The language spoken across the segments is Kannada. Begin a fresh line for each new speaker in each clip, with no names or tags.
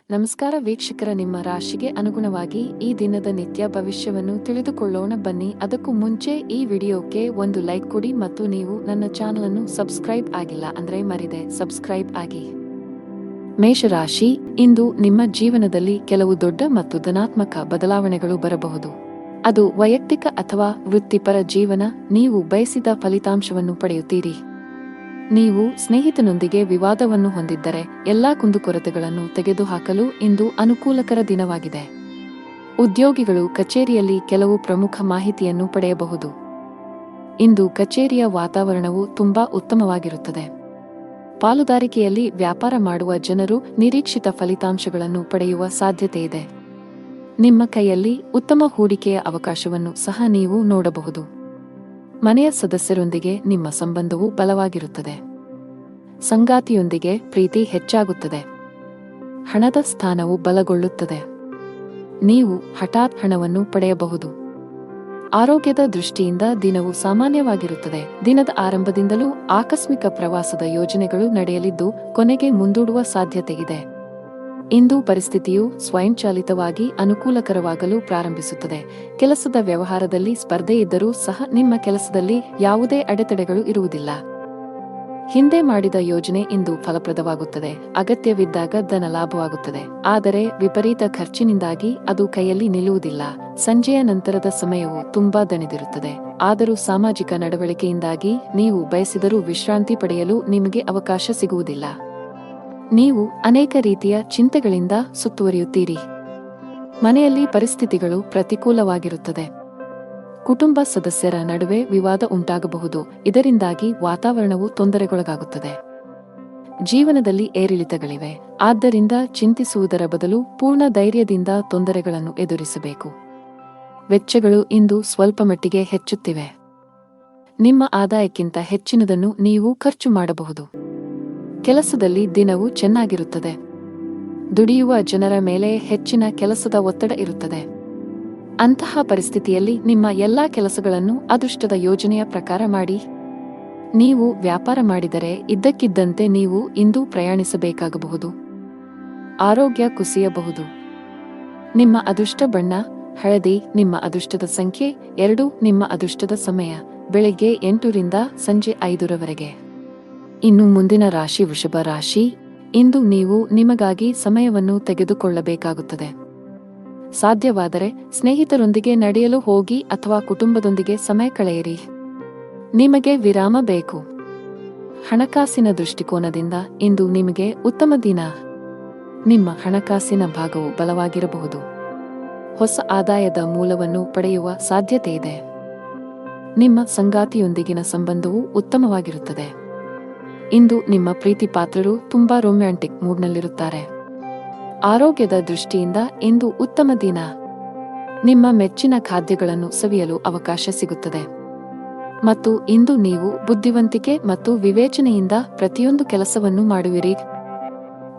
ನಮಸ್ಕಾರ ವೀಕ್ಷಕರ, ನಿಮ್ಮ ರಾಶಿಗೆ ಅನುಗುಣವಾಗಿ ಈ ದಿನದ ನಿತ್ಯ ಭವಿಷ್ಯವನ್ನು ತಿಳಿದುಕೊಳ್ಳೋಣ ಬನ್ನಿ. ಅದಕ್ಕೂ ಮುಂಚೆ ಈ ವಿಡಿಯೋಕ್ಕೆ ಒಂದು ಲೈಕ್ ಕೊಡಿ ಮತ್ತು ನೀವು ನನ್ನ ಚಾನಲ್ ಅನ್ನು ಸಬ್ಸ್ಕ್ರೈಬ್ ಆಗಿಲ್ಲ ಅಂದ್ರೆ ಮರಿದೆ ಸಬ್ಸ್ಕ್ರೈಬ್ ಆಗಿ. ಮೇಷರಾಶಿ, ಇಂದು ನಿಮ್ಮ ಜೀವನದಲ್ಲಿ ಕೆಲವು ದೊಡ್ಡ ಮತ್ತು ಧನಾತ್ಮಕ ಬದಲಾವಣೆಗಳು ಬರಬಹುದು. ಅದು ವೈಯಕ್ತಿಕ ಅಥವಾ ವೃತ್ತಿಪರ ಜೀವನ, ನೀವು ಬಯಸಿದ ಫಲಿತಾಂಶವನ್ನು ಪಡೆಯುತ್ತೀರಿ. ನೀವು ಸ್ನೇಹಿತನೊಂದಿಗೆ ವಿವಾದವನ್ನು ಹೊಂದಿದ್ದರೆ ಎಲ್ಲಾ ಕುಂದುಕೊರತೆಗಳನ್ನು ತೆಗೆದುಹಾಕಲು ಇಂದು ಅನುಕೂಲಕರ ದಿನವಾಗಿದೆ. ಉದ್ಯೋಗಿಗಳು ಕಚೇರಿಯಲ್ಲಿ ಕೆಲವು ಪ್ರಮುಖ ಮಾಹಿತಿಯನ್ನು ಪಡೆಯಬಹುದು. ಇಂದು ಕಚೇರಿಯ ವಾತಾವರಣವು ತುಂಬಾ ಉತ್ತಮವಾಗಿರುತ್ತದೆ. ಪಾಲುದಾರಿಕೆಯಲ್ಲಿ ವ್ಯಾಪಾರ ಮಾಡುವ ಜನರು ನಿರೀಕ್ಷಿತ ಫಲಿತಾಂಶಗಳನ್ನು ಪಡೆಯುವ ಸಾಧ್ಯತೆಯಿದೆ. ನಿಮ್ಮ ಕೈಯಲ್ಲಿ ಉತ್ತಮ ಹೂಡಿಕೆಯ ಅವಕಾಶವನ್ನು ಸಹ ನೀವು ನೋಡಬಹುದು. ಮನೆಯ ಸದಸ್ಯರೊಂದಿಗೆ ನಿಮ್ಮ ಸಂಬಂಧವು ಬಲವಾಗಿರುತ್ತದೆ. ಸಂಗಾತಿಯೊಂದಿಗೆ ಪ್ರೀತಿ ಹೆಚ್ಚಾಗುತ್ತದೆ. ಹಣದ ಸ್ಥಾನವು ಬಲಗೊಳ್ಳುತ್ತದೆ. ನೀವು ಹಠಾತ್ ಹಣವನ್ನು ಪಡೆಯಬಹುದು. ಆರೋಗ್ಯದ ದೃಷ್ಟಿಯಿಂದ ದಿನವು ಸಾಮಾನ್ಯವಾಗಿರುತ್ತದೆ. ದಿನದ ಆರಂಭದಿಂದಲೂ ಆಕಸ್ಮಿಕ ಪ್ರವಾಸದ ಯೋಜನೆಗಳು ನಡೆಯಲಿದ್ದು ಕೊನೆಗೆ ಮುಂದೂಡುವ ಸಾಧ್ಯತೆಯಿದೆ. ಇಂದು ಪರಿಸ್ಥಿತಿಯು ಸ್ವಯಂಚಾಲಿತವಾಗಿ ಅನುಕೂಲಕರವಾಗಲು ಪ್ರಾರಂಭಿಸುತ್ತದೆ. ಕೆಲಸದ ವ್ಯವಹಾರದಲ್ಲಿ ಸ್ಪರ್ಧೆ ಇದ್ದರೂ ಸಹ ನಿಮ್ಮ ಕೆಲಸದಲ್ಲಿ ಯಾವುದೇ ಅಡೆತಡೆಗಳು ಇರುವುದಿಲ್ಲ. ಹಿಂದೆ ಮಾಡಿದ ಯೋಜನೆ ಇಂದು ಫಲಪ್ರದವಾಗುತ್ತದೆ. ಅಗತ್ಯವಿದ್ದಾಗ ಧನ ಲಾಭವಾಗುತ್ತದೆ. ಆದರೆ ವಿಪರೀತ ಖರ್ಚಿನಿಂದಾಗಿ ಅದು ಕೈಯಲ್ಲಿ ನಿಲ್ಲುವುದಿಲ್ಲ. ಸಂಜೆಯ ನಂತರದ ಸಮಯವು ತುಂಬಾ ದಣಿದಿರುತ್ತದೆ. ಆದರೂ ಸಾಮಾಜಿಕ ನಡವಳಿಕೆಯಿಂದಾಗಿ ನೀವು ಬಯಸಿದರೂ ವಿಶ್ರಾಂತಿ ಪಡೆಯಲು ನಿಮಗೆ ಅವಕಾಶ ಸಿಗುವುದಿಲ್ಲ. ನೀವು ಅನೇಕ ರೀತಿಯ ಚಿಂತೆಗಳಿಂದ ಸುತ್ತುವರಿಯುತ್ತೀರಿ. ಮನೆಯಲ್ಲಿ ಪರಿಸ್ಥಿತಿಗಳು ಪ್ರತಿಕೂಲವಾಗಿರುತ್ತದೆ. ಕುಟುಂಬ ಸದಸ್ಯರ ನಡುವೆ ವಿವಾದ ಉಂಟಾಗಬಹುದು. ಇದರಿಂದಾಗಿ ವಾತಾವರಣವು ತೊಂದರೆಗೊಳಗಾಗುತ್ತದೆ. ಜೀವನದಲ್ಲಿ ಏರಿಳಿತಗಳಿವೆ. ಆದ್ದರಿಂದ ಚಿಂತಿಸುವುದರ ಬದಲು ಪೂರ್ಣ ಧೈರ್ಯದಿಂದ ತೊಂದರೆಗಳನ್ನು ಎದುರಿಸಬೇಕು. ವೆಚ್ಚಗಳು ಇಂದು ಸ್ವಲ್ಪ ಮಟ್ಟಿಗೆ ಹೆಚ್ಚುತ್ತಿವೆ. ನಿಮ್ಮ ಆದಾಯಕ್ಕಿಂತ ಹೆಚ್ಚಿನದನ್ನು ನೀವು ಖರ್ಚು ಮಾಡಬಹುದು. ಕೆಲಸದಲ್ಲಿ ದಿನವು ಚೆನ್ನಾಗಿರುತ್ತದೆ. ದುಡಿಯುವ ಜನರ ಮೇಲೆ ಹೆಚ್ಚಿನ ಕೆಲಸದ ಒತ್ತಡ ಇರುತ್ತದೆ. ಅಂತಹ ಪರಿಸ್ಥಿತಿಯಲ್ಲಿ ನಿಮ್ಮ ಎಲ್ಲಾ ಕೆಲಸಗಳನ್ನು ಅದೃಷ್ಟದ ಯೋಜನೆಯ ಪ್ರಕಾರ ಮಾಡಿ. ನೀವು ವ್ಯಾಪಾರ ಮಾಡಿದರೆ ಇದ್ದಕ್ಕಿದ್ದಂತೆ ನೀವು ಇಂದು ಪ್ರಯಾಣಿಸಬೇಕಾಗಬಹುದು. ಆರೋಗ್ಯ ಕುಸಿಯಬಹುದು. ನಿಮ್ಮ ಅದೃಷ್ಟ ಬಣ್ಣ ಹಳದಿ. ನಿಮ್ಮ ಅದೃಷ್ಟದ ಸಂಖ್ಯೆ 2. ನಿಮ್ಮ ಅದೃಷ್ಟದ ಸಮಯ ಬೆಳಿಗ್ಗೆ 8 ರಿಂದ ಸಂಜೆ 5 ರವರೆಗೆ. ಇನ್ನು ಮುಂದಿನ ರಾಶಿ ವೃಷಭ ರಾಶಿ. ಇಂದು ನೀವು ನಿಮಗಾಗಿ ಸಮಯವನ್ನು ತೆಗೆದುಕೊಳ್ಳಬೇಕಾಗುತ್ತದೆ. ಸಾಧ್ಯವಾದರೆ ಸ್ನೇಹಿತರೊಂದಿಗೆ ನಡೆಯಲು ಹೋಗಿ ಅಥವಾ ಕುಟುಂಬದೊಂದಿಗೆ ಸಮಯ ಕಳೆಯಿರಿ. ನಿಮಗೆ ವಿರಾಮ ಬೇಕು. ಹಣಕಾಸಿನ ದೃಷ್ಟಿಕೋನದಿಂದ ಇಂದು ನಿಮಗೆ ಉತ್ತಮ ದಿನ. ನಿಮ್ಮ ಹಣಕಾಸಿನ ಭಾಗವು ಬಲವಾಗಿರಬಹುದು. ಹೊಸ ಆದಾಯದ ಮೂಲವನ್ನು ಪಡೆಯುವ ಸಾಧ್ಯತೆಯಿದೆ. ನಿಮ್ಮ ಸಂಗಾತಿಯೊಂದಿಗಿನ ಸಂಬಂಧವು ಉತ್ತಮವಾಗಿರುತ್ತದೆ. ಇಂದು ನಿಮ್ಮ ಪ್ರೀತಿ ಪಾತ್ರರು ತುಂಬಾ ರೊಮ್ಯಾಂಟಿಕ್ ಮೂಡ್ನಲ್ಲಿರುತ್ತಾರೆ. ಆರೋಗ್ಯದ ದೃಷ್ಟಿಯಿಂದ ಇಂದು ಉತ್ತಮ ದಿನ. ನಿಮ್ಮ ಮೆಚ್ಚಿನ ಖಾದ್ಯಗಳನ್ನು ಸವಿಯಲು ಅವಕಾಶ ಸಿಗುತ್ತದೆ. ಮತ್ತು ಇಂದು ನೀವು ಬುದ್ಧಿವಂತಿಕೆ ಮತ್ತು ವಿವೇಚನೆಯಿಂದ ಪ್ರತಿಯೊಂದು ಕೆಲಸವನ್ನು ಮಾಡುವಿರಿ.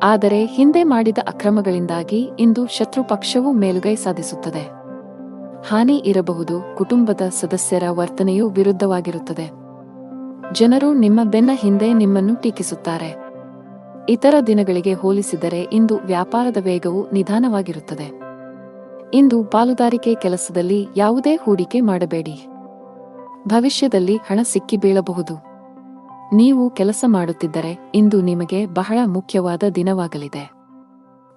ಆದರೆ ಹಿಂದೆ ಮಾಡಿದ ಅಕ್ರಮಗಳಿಂದಾಗಿ ಇಂದು ಶತ್ರು ಪಕ್ಷವು ಮೇಲುಗೈ ಸಾಧಿಸುತ್ತದೆ. ಹಾನಿ ಇರಬಹುದು. ಕುಟುಂಬದ ಸದಸ್ಯರ ವರ್ತನೆಯು ವಿರುದ್ಧವಾಗಿರುತ್ತದೆ. ಜನರು ನಿಮ್ಮ ಬೆನ್ನ ಹಿಂದೆ ನಿಮ್ಮನ್ನು ಟೀಕಿಸುತ್ತಾರೆ. ಇತರ ದಿನಗಳಿಗೆ ಹೋಲಿಸಿದರೆ ಇಂದು ವ್ಯಾಪಾರದ ವೇಗವು ನಿಧಾನವಾಗಿರುತ್ತದೆ. ಇಂದು ಪಾಲುದಾರಿಕೆ ಕೆಲಸದಲ್ಲಿ ಯಾವುದೇ ಹೂಡಿಕೆ ಮಾಡಬೇಡಿ. ಭವಿಷ್ಯದಲ್ಲಿ ಹಣ ಸಿಕ್ಕಿ ಬೀಳಬಹುದು. ನೀವು ಕೆಲಸ ಮಾಡುತ್ತಿದ್ದರೆ ಇಂದು ನಿಮಗೆ ಬಹಳ ಮುಖ್ಯವಾದ ದಿನವಾಗಲಿದೆ.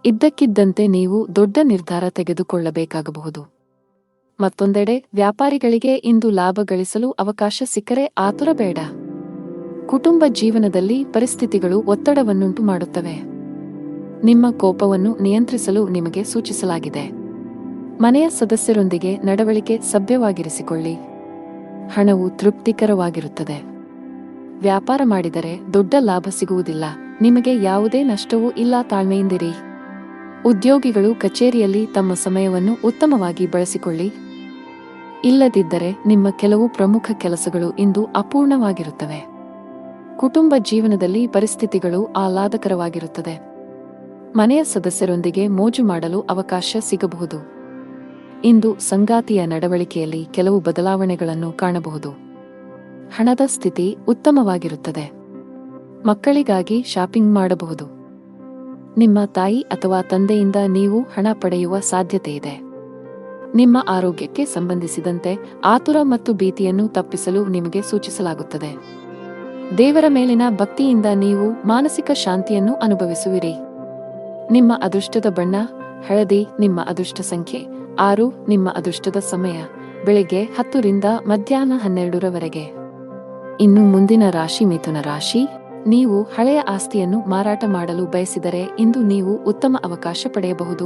ಇದ್ದಕ್ಕಿದ್ದಂತೆ ನೀವು ದೊಡ್ಡ ನಿರ್ಧಾರ ತೆಗೆದುಕೊಳ್ಳಬೇಕಾಗಬಹುದು. ಮತ್ತೊಂದೆಡೆ ವ್ಯಾಪಾರಿಗಳಿಗೆ ಇಂದು ಲಾಭ ಗಳಿಸಲು ಅವಕಾಶ ಸಿಕ್ಕರೆ ಆತುರ ಬೇಡ. ಕುಟುಂಬ ಜೀವನದಲ್ಲಿ ಪರಿಸ್ಥಿತಿಗಳು ಒತ್ತಡವನ್ನುಂಟು ಮಾಡುತ್ತವೆ. ನಿಮ್ಮ ಕೋಪವನ್ನು ನಿಯಂತ್ರಿಸಲು ನಿಮಗೆ ಸೂಚಿಸಲಾಗಿದೆ. ಮನೆಯ ಸದಸ್ಯರೊಂದಿಗೆ ನಡವಳಿಕೆ ಸಭ್ಯವಾಗಿರಿಸಿಕೊಳ್ಳಿ. ಹಣವು ತೃಪ್ತಿಕರವಾಗಿರುತ್ತದೆ. ವ್ಯಾಪಾರ ಮಾಡಿದರೆ ದೊಡ್ಡ ಲಾಭ ಸಿಗುವುದಿಲ್ಲ. ನಿಮಗೆ ಯಾವುದೇ ನಷ್ಟವೂ ಇಲ್ಲ. ತಾಳ್ಮೆಯಿಂದಿರಿ. ಉದ್ಯೋಗಿಗಳು ಕಚೇರಿಯಲ್ಲಿ ತಮ್ಮ ಸಮಯವನ್ನು ಉತ್ತಮವಾಗಿ ಬಳಸಿಕೊಳ್ಳಿ. ಇಲ್ಲದಿದ್ದರೆ ನಿಮ್ಮ ಕೆಲವು ಪ್ರಮುಖ ಕೆಲಸಗಳು ಇಂದು ಅಪೂರ್ಣವಾಗಿರುತ್ತವೆ. ಕುಟುಂಬ ಜೀವನದಲ್ಲಿ ಪರಿಸ್ಥಿತಿಗಳು ಆಹ್ಲಾದಕರವಾಗಿರುತ್ತದೆ. ಮನೆಯ ಸದಸ್ಯರೊಂದಿಗೆ ಮೋಜು ಮಾಡಲು ಅವಕಾಶ ಸಿಗಬಹುದು. ಇಂದು ಸಂಗಾತಿಯ ನಡವಳಿಕೆಯಲ್ಲಿ ಕೆಲವು ಬದಲಾವಣೆಗಳನ್ನು ಕಾಣಬಹುದು. ಹಣದ ಸ್ಥಿತಿ ಉತ್ತಮವಾಗಿರುತ್ತದೆ. ಮಕ್ಕಳಿಗಾಗಿ ಶಾಪಿಂಗ್ ಮಾಡಬಹುದು. ನಿಮ್ಮ ತಾಯಿ ಅಥವಾ ತಂದೆಯಿಂದ ನೀವು ಹಣ ಪಡೆಯುವ ಸಾಧ್ಯತೆಯಿದೆ. ನಿಮ್ಮ ಆರೋಗ್ಯಕ್ಕೆ ಸಂಬಂಧಿಸಿದಂತೆ ಆತುರ ಮತ್ತು ಭೀತಿಯನ್ನು ತಪ್ಪಿಸಲು ನಿಮಗೆ ಸೂಚಿಸಲಾಗುತ್ತದೆ. ದೇವರ ಮೇಲಿನ ಭಕ್ತಿಯಿಂದ ನೀವು ಮಾನಸಿಕ ಶಾಂತಿಯನ್ನು ಅನುಭವಿಸುವಿರಿ. ನಿಮ್ಮ ಅದೃಷ್ಟದ ಬಣ್ಣ ಹಳದಿ. ನಿಮ್ಮ ಅದೃಷ್ಟ ಸಂಖ್ಯೆ 6. ನಿಮ್ಮ ಅದೃಷ್ಟದ ಸಮಯ ಬೆಳಿಗ್ಗೆ 10 ರಿಂದ ಮಧ್ಯಾಹ್ನ 12ರವರೆಗೆ. ಇನ್ನು ಮುಂದಿನ ರಾಶಿ ಮಿಥುನ ರಾಶಿ. ನೀವು ಹಳೆಯ ಆಸ್ತಿಯನ್ನು ಮಾರಾಟ ಮಾಡಲು ಬಯಸಿದರೆ ಇಂದು ನೀವು ಉತ್ತಮ ಅವಕಾಶ ಪಡೆಯಬಹುದು.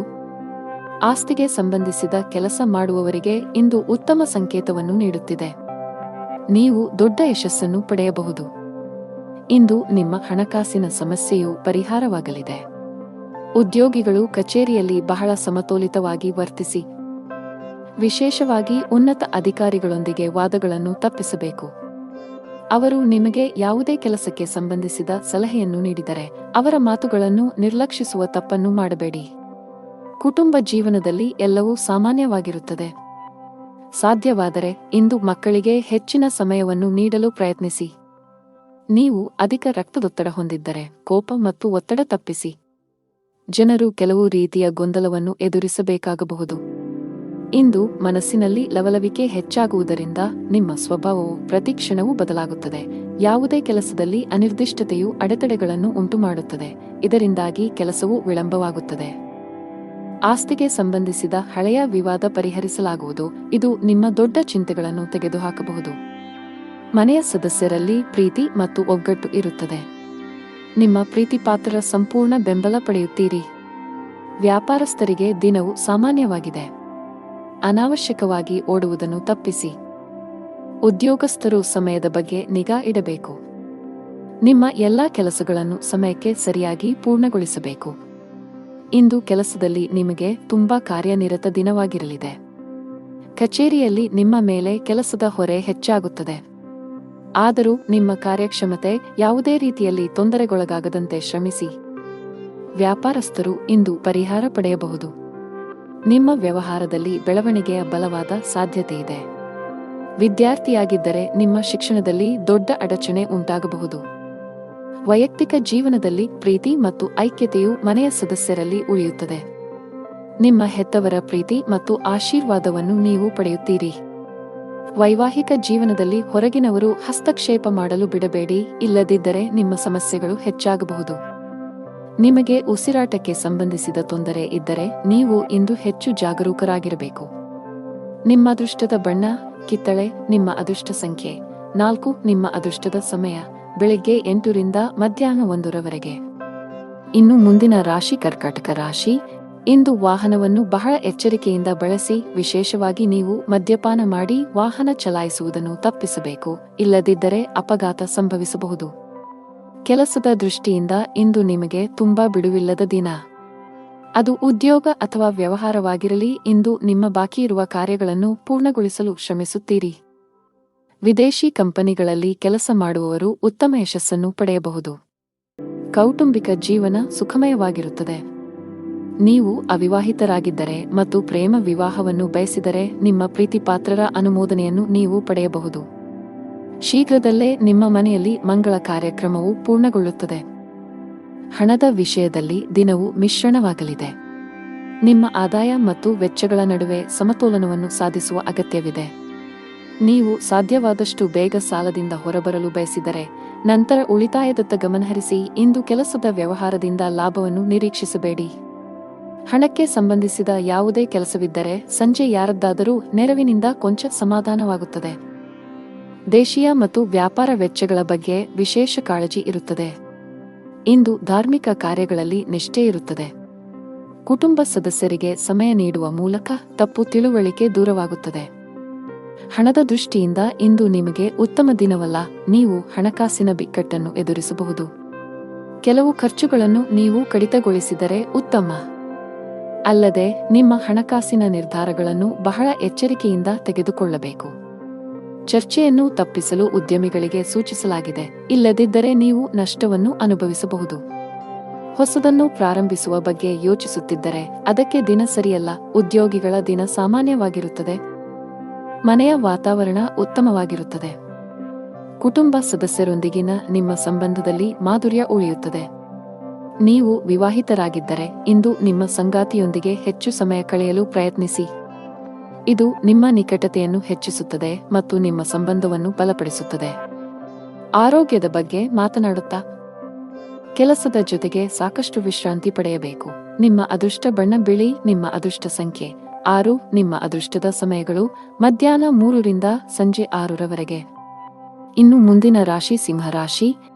ಆಸ್ತಿಗೆ ಸಂಬಂಧಿಸಿದ ಕೆಲಸ ಮಾಡುವವರಿಗೆ ಇಂದು ಉತ್ತಮ ಸಂಕೇತವನ್ನು ನೀಡುತ್ತಿದೆ. ನೀವು ದೊಡ್ಡ ಯಶಸ್ಸನ್ನು ಪಡೆಯಬಹುದು. ಇಂದು ನಿಮ್ಮ ಹಣಕಾಸಿನ ಸಮಸ್ಯೆಯು ಪರಿಹಾರವಾಗಲಿದೆ. ಉದ್ಯೋಗಿಗಳು ಕಚೇರಿಯಲ್ಲಿ ಬಹಳ ಸಮತೋಲಿತವಾಗಿ ವರ್ತಿಸಿ. ವಿಶೇಷವಾಗಿ ಉನ್ನತ ಅಧಿಕಾರಿಗಳೊಂದಿಗೆ ವಾದಗಳನ್ನು ತಪ್ಪಿಸಬೇಕು. ಅವರು ನಿಮಗೆ ಯಾವುದೇ ಕೆಲಸಕ್ಕೆ ಸಂಬಂಧಿಸಿದ ಸಲಹೆಯನ್ನು ನೀಡಿದರೆ ಅವರ ಮಾತುಗಳನ್ನು ನಿರ್ಲಕ್ಷಿಸುವ ತಪ್ಪನ್ನು ಮಾಡಬೇಡಿ. ಕುಟುಂಬ ಜೀವನದಲ್ಲಿ ಎಲ್ಲವೂ ಸಾಮಾನ್ಯವಾಗಿರುತ್ತದೆ. ಸಾಧ್ಯವಾದರೆ ಇಂದು ಮಕ್ಕಳಿಗೆ ಹೆಚ್ಚಿನ ಸಮಯವನ್ನು ನೀಡಲು ಪ್ರಯತ್ನಿಸಿ. ನೀವು ಅಧಿಕ ರಕ್ತದೊತ್ತಡ ಹೊಂದಿದ್ದರೆ ಕೋಪ ಮತ್ತು ಒತ್ತಡ ತಪ್ಪಿಸಿ. ಜನರು ಕೆಲವು ರೀತಿಯ ಗೊಂದಲವನ್ನು ಎದುರಿಸಬೇಕಾಗಬಹುದು. ಇಂದು ಮನಸ್ಸಿನಲ್ಲಿ ಲವಲವಿಕೆ ಹೆಚ್ಚಾಗುವುದರಿಂದ ನಿಮ್ಮ ಸ್ವಭಾವವು ಪ್ರತಿಕ್ಷಣವೂ ಬದಲಾಗುತ್ತದೆ. ಯಾವುದೇ ಕೆಲಸದಲ್ಲಿ ಅನಿರ್ದಿಷ್ಟತೆಯು ಅಡೆತಡೆಗಳನ್ನು ಉಂಟುಮಾಡುತ್ತದೆ. ಇದರಿಂದಾಗಿ ಕೆಲಸವು ವಿಳಂಬವಾಗುತ್ತದೆ. ಆಸ್ತಿಗೆ ಸಂಬಂಧಿಸಿದ ಹಳೆಯ ವಿವಾದ ಪರಿಹರಿಸಲಾಗುವುದು. ಇದು ನಿಮ್ಮ ದೊಡ್ಡ ಚಿಂತೆಗಳನ್ನು ತೆಗೆದುಹಾಕಬಹುದು. ಮನೆಯ ಸದಸ್ಯರಲ್ಲಿ ಪ್ರೀತಿ ಮತ್ತು ಒಗ್ಗಟ್ಟು ಇರುತ್ತದೆ. ನಿಮ್ಮ ಪ್ರೀತಿಪಾತ್ರರ ಸಂಪೂರ್ಣ ಬೆಂಬಲ ಪಡೆಯುತ್ತೀರಿ. ವ್ಯಾಪಾರಸ್ಥರಿಗೆ ದಿನವು ಸಾಮಾನ್ಯವಾಗಿದೆ. ಅನಾವಶ್ಯಕವಾಗಿ ಓಡುವುದನ್ನು ತಪ್ಪಿಸಿ. ಉದ್ಯೋಗಸ್ಥರು ಸಮಯದ ಬಗ್ಗೆ ನಿಗಾ ಇಡಬೇಕು. ನಿಮ್ಮ ಎಲ್ಲಾ ಕೆಲಸಗಳನ್ನು ಸಮಯಕ್ಕೆ ಸರಿಯಾಗಿ ಪೂರ್ಣಗೊಳಿಸಬೇಕು. ಇಂದು ಕೆಲಸದಲ್ಲಿ ನಿಮಗೆ ತುಂಬಾ ಕಾರ್ಯನಿರತ ದಿನವಾಗಿರಲಿದೆ. ಕಚೇರಿಯಲ್ಲಿ ನಿಮ್ಮ ಮೇಲೆ ಕೆಲಸದ ಹೊರೆ ಹೆಚ್ಚಾಗುತ್ತದೆ. ಆದರೂ ನಿಮ್ಮ ಕಾರ್ಯಕ್ಷಮತೆ ಯಾವುದೇ ರೀತಿಯಲ್ಲಿ ತೊಂದರೆಗೊಳಗಾಗದಂತೆ ಶ್ರಮಿಸಿ. ವ್ಯಾಪಾರಸ್ಥರು ಇಂದು ಪರಿಹಾರ ಪಡೆಯಬಹುದು. ನಿಮ್ಮ ವ್ಯವಹಾರದಲ್ಲಿ ಬೆಳವಣಿಗೆಯ ಬಲವಾದ ಸಾಧ್ಯತೆಯಿದೆ. ವಿದ್ಯಾರ್ಥಿಯಾಗಿದ್ದರೆ ನಿಮ್ಮ ಶಿಕ್ಷಣದಲ್ಲಿ ದೊಡ್ಡ ಅಡಚಣೆ ಉಂಟಾಗಬಹುದು. ವೈಯಕ್ತಿಕ ಜೀವನದಲ್ಲಿ ಪ್ರೀತಿ ಮತ್ತು ಐಕ್ಯತೆಯು ಮನೆಯ ಸದಸ್ಯರಲ್ಲಿ ಉಳಿಯುತ್ತದೆ. ನಿಮ್ಮ ಹೆತ್ತವರ ಪ್ರೀತಿ ಮತ್ತು ಆಶೀರ್ವಾದವನ್ನು ನೀವು ಪಡೆಯುತ್ತೀರಿ. ವೈವಾಹಿಕ ಜೀವನದಲ್ಲಿ ಹೊರಗಿನವರು ಹಸ್ತಕ್ಷೇಪ ಮಾಡಲು ಬಿಡಬೇಡಿ, ಇಲ್ಲದಿದ್ದರೆ ನಿಮ್ಮ ಸಮಸ್ಯೆಗಳು ಹೆಚ್ಚಾಗಬಹುದು. ನಿಮಗೆ ಉಸಿರಾಟಕ್ಕೆ ಸಂಬಂಧಿಸಿದ ತೊಂದರೆ ಇದ್ದರೆ ನೀವು ಇಂದು ಹೆಚ್ಚು ಜಾಗರೂಕರಾಗಿರಬೇಕು. ನಿಮ್ಮ ಅದೃಷ್ಟದ ಬಣ್ಣ ಕಿತ್ತಳೆ. ನಿಮ್ಮ ಅದೃಷ್ಟ ಸಂಖ್ಯೆ 4. ನಿಮ್ಮ ಅದೃಷ್ಟದ ಸಮಯ ಬೆಳಿಗ್ಗೆ 8 ರಿಂದ ಮಧ್ಯಾಹ್ನ 1ರವರೆಗೆ. ಇನ್ನು ಮುಂದಿನ ರಾಶಿ ಕರ್ಕಾಟಕ ರಾಶಿ. ಇಂದು ವಾಹನವನ್ನು ಬಹಳ ಎಚ್ಚರಿಕೆಯಿಂದ ಬಳಸಿ. ವಿಶೇಷವಾಗಿ ನೀವು ಮದ್ಯಪಾನ ಮಾಡಿ ವಾಹನ ಚಲಾಯಿಸುವುದನ್ನು ತಪ್ಪಿಸಬೇಕು, ಇಲ್ಲದಿದ್ದರೆ ಅಪಘಾತ ಸಂಭವಿಸಬಹುದು. ಕೆಲಸದ ದೃಷ್ಟಿಯಿಂದ ಇಂದು ನಿಮಗೆ ತುಂಬಾ ಬಿಡುವಿಲ್ಲದ ದಿನ. ಅದು ಉದ್ಯೋಗ ಅಥವಾ ವ್ಯವಹಾರವಾಗಿರಲಿ, ಇಂದು ನಿಮ್ಮ ಬಾಕಿ ಇರುವ ಕಾರ್ಯಗಳನ್ನು ಪೂರ್ಣಗೊಳಿಸಲು ಶ್ರಮಿಸುತ್ತೀರಿ. ವಿದೇಶಿ ಕಂಪನಿಗಳಲ್ಲಿ ಕೆಲಸ ಮಾಡುವವರು ಉತ್ತಮ ಯಶಸ್ಸನ್ನು ಪಡೆಯಬಹುದು. ಕೌಟುಂಬಿಕ ಜೀವನ ಸುಖಮಯವಾಗಿರುತ್ತದೆ. ನೀವು ಅವಿವಾಹಿತರಾಗಿದ್ದರೆ ಮತ್ತು ಪ್ರೇಮ ವಿವಾಹವನ್ನು ಬಯಸಿದರೆ ನಿಮ್ಮ ಪ್ರೀತಿಪಾತ್ರರ ಅನುಮೋದನೆಯನ್ನು ನೀವು ಪಡೆಯಬಹುದು. ಶೀಘ್ರದಲ್ಲೇ ನಿಮ್ಮ ಮನೆಯಲ್ಲಿ ಮಂಗಳ ಕಾರ್ಯಕ್ರಮವು ಪೂರ್ಣಗೊಳ್ಳುತ್ತದೆ. ಹಣದ ವಿಷಯದಲ್ಲಿ ದಿನವು ಮಿಶ್ರಣವಾಗಲಿದೆ. ನಿಮ್ಮ ಆದಾಯ ಮತ್ತು ವೆಚ್ಚಗಳ ನಡುವೆ ಸಮತೋಲನವನ್ನು ಸಾಧಿಸುವ ಅಗತ್ಯವಿದೆ. ನೀವು ಸಾಧ್ಯವಾದಷ್ಟು ಬೇಗ ಸಾಲದಿಂದ ಹೊರಬರಲು ಬಯಸಿದರೆ ನಂತರ ಉಳಿತಾಯದತ್ತ ಗಮನಹರಿಸಿ. ಇಂದು ಕೆಲಸದ ವ್ಯವಹಾರದಿಂದ ಲಾಭವನ್ನು ನಿರೀಕ್ಷಿಸಬೇಡಿ. ಹಣಕ್ಕೆ ಸಂಬಂಧಿಸಿದ ಯಾವುದೇ ಕೆಲಸವಿದ್ದರೆ ಸಂಜೆ ಯಾರದ್ದಾದರೂ ನೆರವಿನಿಂದ ಕೊಂಚ ಸಮಾಧಾನವಾಗುತ್ತದೆ. ದೇಶೀಯ ಮತ್ತು ವ್ಯಾಪಾರ ವೆಚ್ಚಗಳ ಬಗ್ಗೆ ವಿಶೇಷ ಕಾಳಜಿ ಇರುತ್ತದೆ. ಇಂದು ಧಾರ್ಮಿಕ ಕಾರ್ಯಗಳಲ್ಲಿ ನಿಷ್ಠೆ ಇರುತ್ತದೆ. ಕುಟುಂಬ ಸದಸ್ಯರಿಗೆ ಸಮಯ ನೀಡುವ ಮೂಲಕ ತಪ್ಪು ತಿಳುವಳಿಕೆ ದೂರವಾಗುತ್ತದೆ. ಹಣದ ದೃಷ್ಟಿಯಿಂದ ಇಂದು ನಿಮಗೆ ಉತ್ತಮ ದಿನವಲ್ಲ. ನೀವು ಹಣಕಾಸಿನ ಬಿಕ್ಕಟ್ಟನ್ನು ಎದುರಿಸಬಹುದು. ಕೆಲವು ಖರ್ಚುಗಳನ್ನು ನೀವು ಕಡಿತಗೊಳಿಸಿದರೆ ಉತ್ತಮ. ಅಲ್ಲದೆ ನಿಮ್ಮ ಹಣಕಾಸಿನ ನಿರ್ಧಾರಗಳನ್ನು ಬಹಳ ಎಚ್ಚರಿಕೆಯಿಂದ ತೆಗೆದುಕೊಳ್ಳಬೇಕು. ಚರ್ಚೆಯನ್ನು ತಪ್ಪಿಸಲು ಉದ್ಯಮಿಗಳಿಗೆ ಸೂಚಿಸಲಾಗಿದೆ, ಇಲ್ಲದಿದ್ದರೆ ನೀವು ನಷ್ಟವನ್ನು ಅನುಭವಿಸಬಹುದು. ಹೊಸದನ್ನು ಪ್ರಾರಂಭಿಸುವ ಬಗ್ಗೆ ಯೋಚಿಸುತ್ತಿದ್ದರೆ ಅದಕ್ಕೆ ದಿನ ಸರಿಯಲ್ಲ. ಉದ್ಯೋಗಿಗಳ ದಿನ ಸಾಮಾನ್ಯವಾಗಿರುತ್ತದೆ. ಮನೆಯ ವಾತಾವರಣ ಉತ್ತಮವಾಗಿರುತ್ತದೆ. ಕುಟುಂಬ ಸದಸ್ಯರೊಂದಿಗಿನ ನಿಮ್ಮ ಸಂಬಂಧದಲ್ಲಿ ಮಾಧುರ್ಯ ಉಳಿಯುತ್ತದೆ. ನೀವು ವಿವಾಹಿತರಾಗಿದ್ದರೆ ಇಂದು ನಿಮ್ಮ ಸಂಗಾತಿಯೊಂದಿಗೆ ಹೆಚ್ಚು ಸಮಯ ಕಳೆಯಲು ಪ್ರಯತ್ನಿಸಿ. ಇದು ನಿಮ್ಮ ನಿಕಟತೆಯನ್ನು ಹೆಚ್ಚಿಸುತ್ತದೆ ಮತ್ತು ನಿಮ್ಮ ಸಂಬಂಧವನ್ನು ಬಲಪಡಿಸುತ್ತದೆ. ಆರೋಗ್ಯದ ಬಗ್ಗೆ ಮಾತನಾಡುತ್ತಾ ಕೆಲಸದ ಜೊತೆಗೆ ಸಾಕಷ್ಟು ವಿಶ್ರಾಂತಿ ಪಡೆಯಬೇಕು. ನಿಮ್ಮ ಅದೃಷ್ಟ ಬಣ್ಣ ಬಿಳಿ. ನಿಮ್ಮ ಅದೃಷ್ಟ ಸಂಖ್ಯೆ 6. ನಿಮ್ಮ ಅದೃಷ್ಟದ ಸಮಯಗಳು ಮಧ್ಯಾಹ್ನ 3 ರಿಂದ ಸಂಜೆ 6 ಇನ್ನು ಮುಂದಿನ ರಾಶಿ ಸಿಂಹ ರಾಶಿ.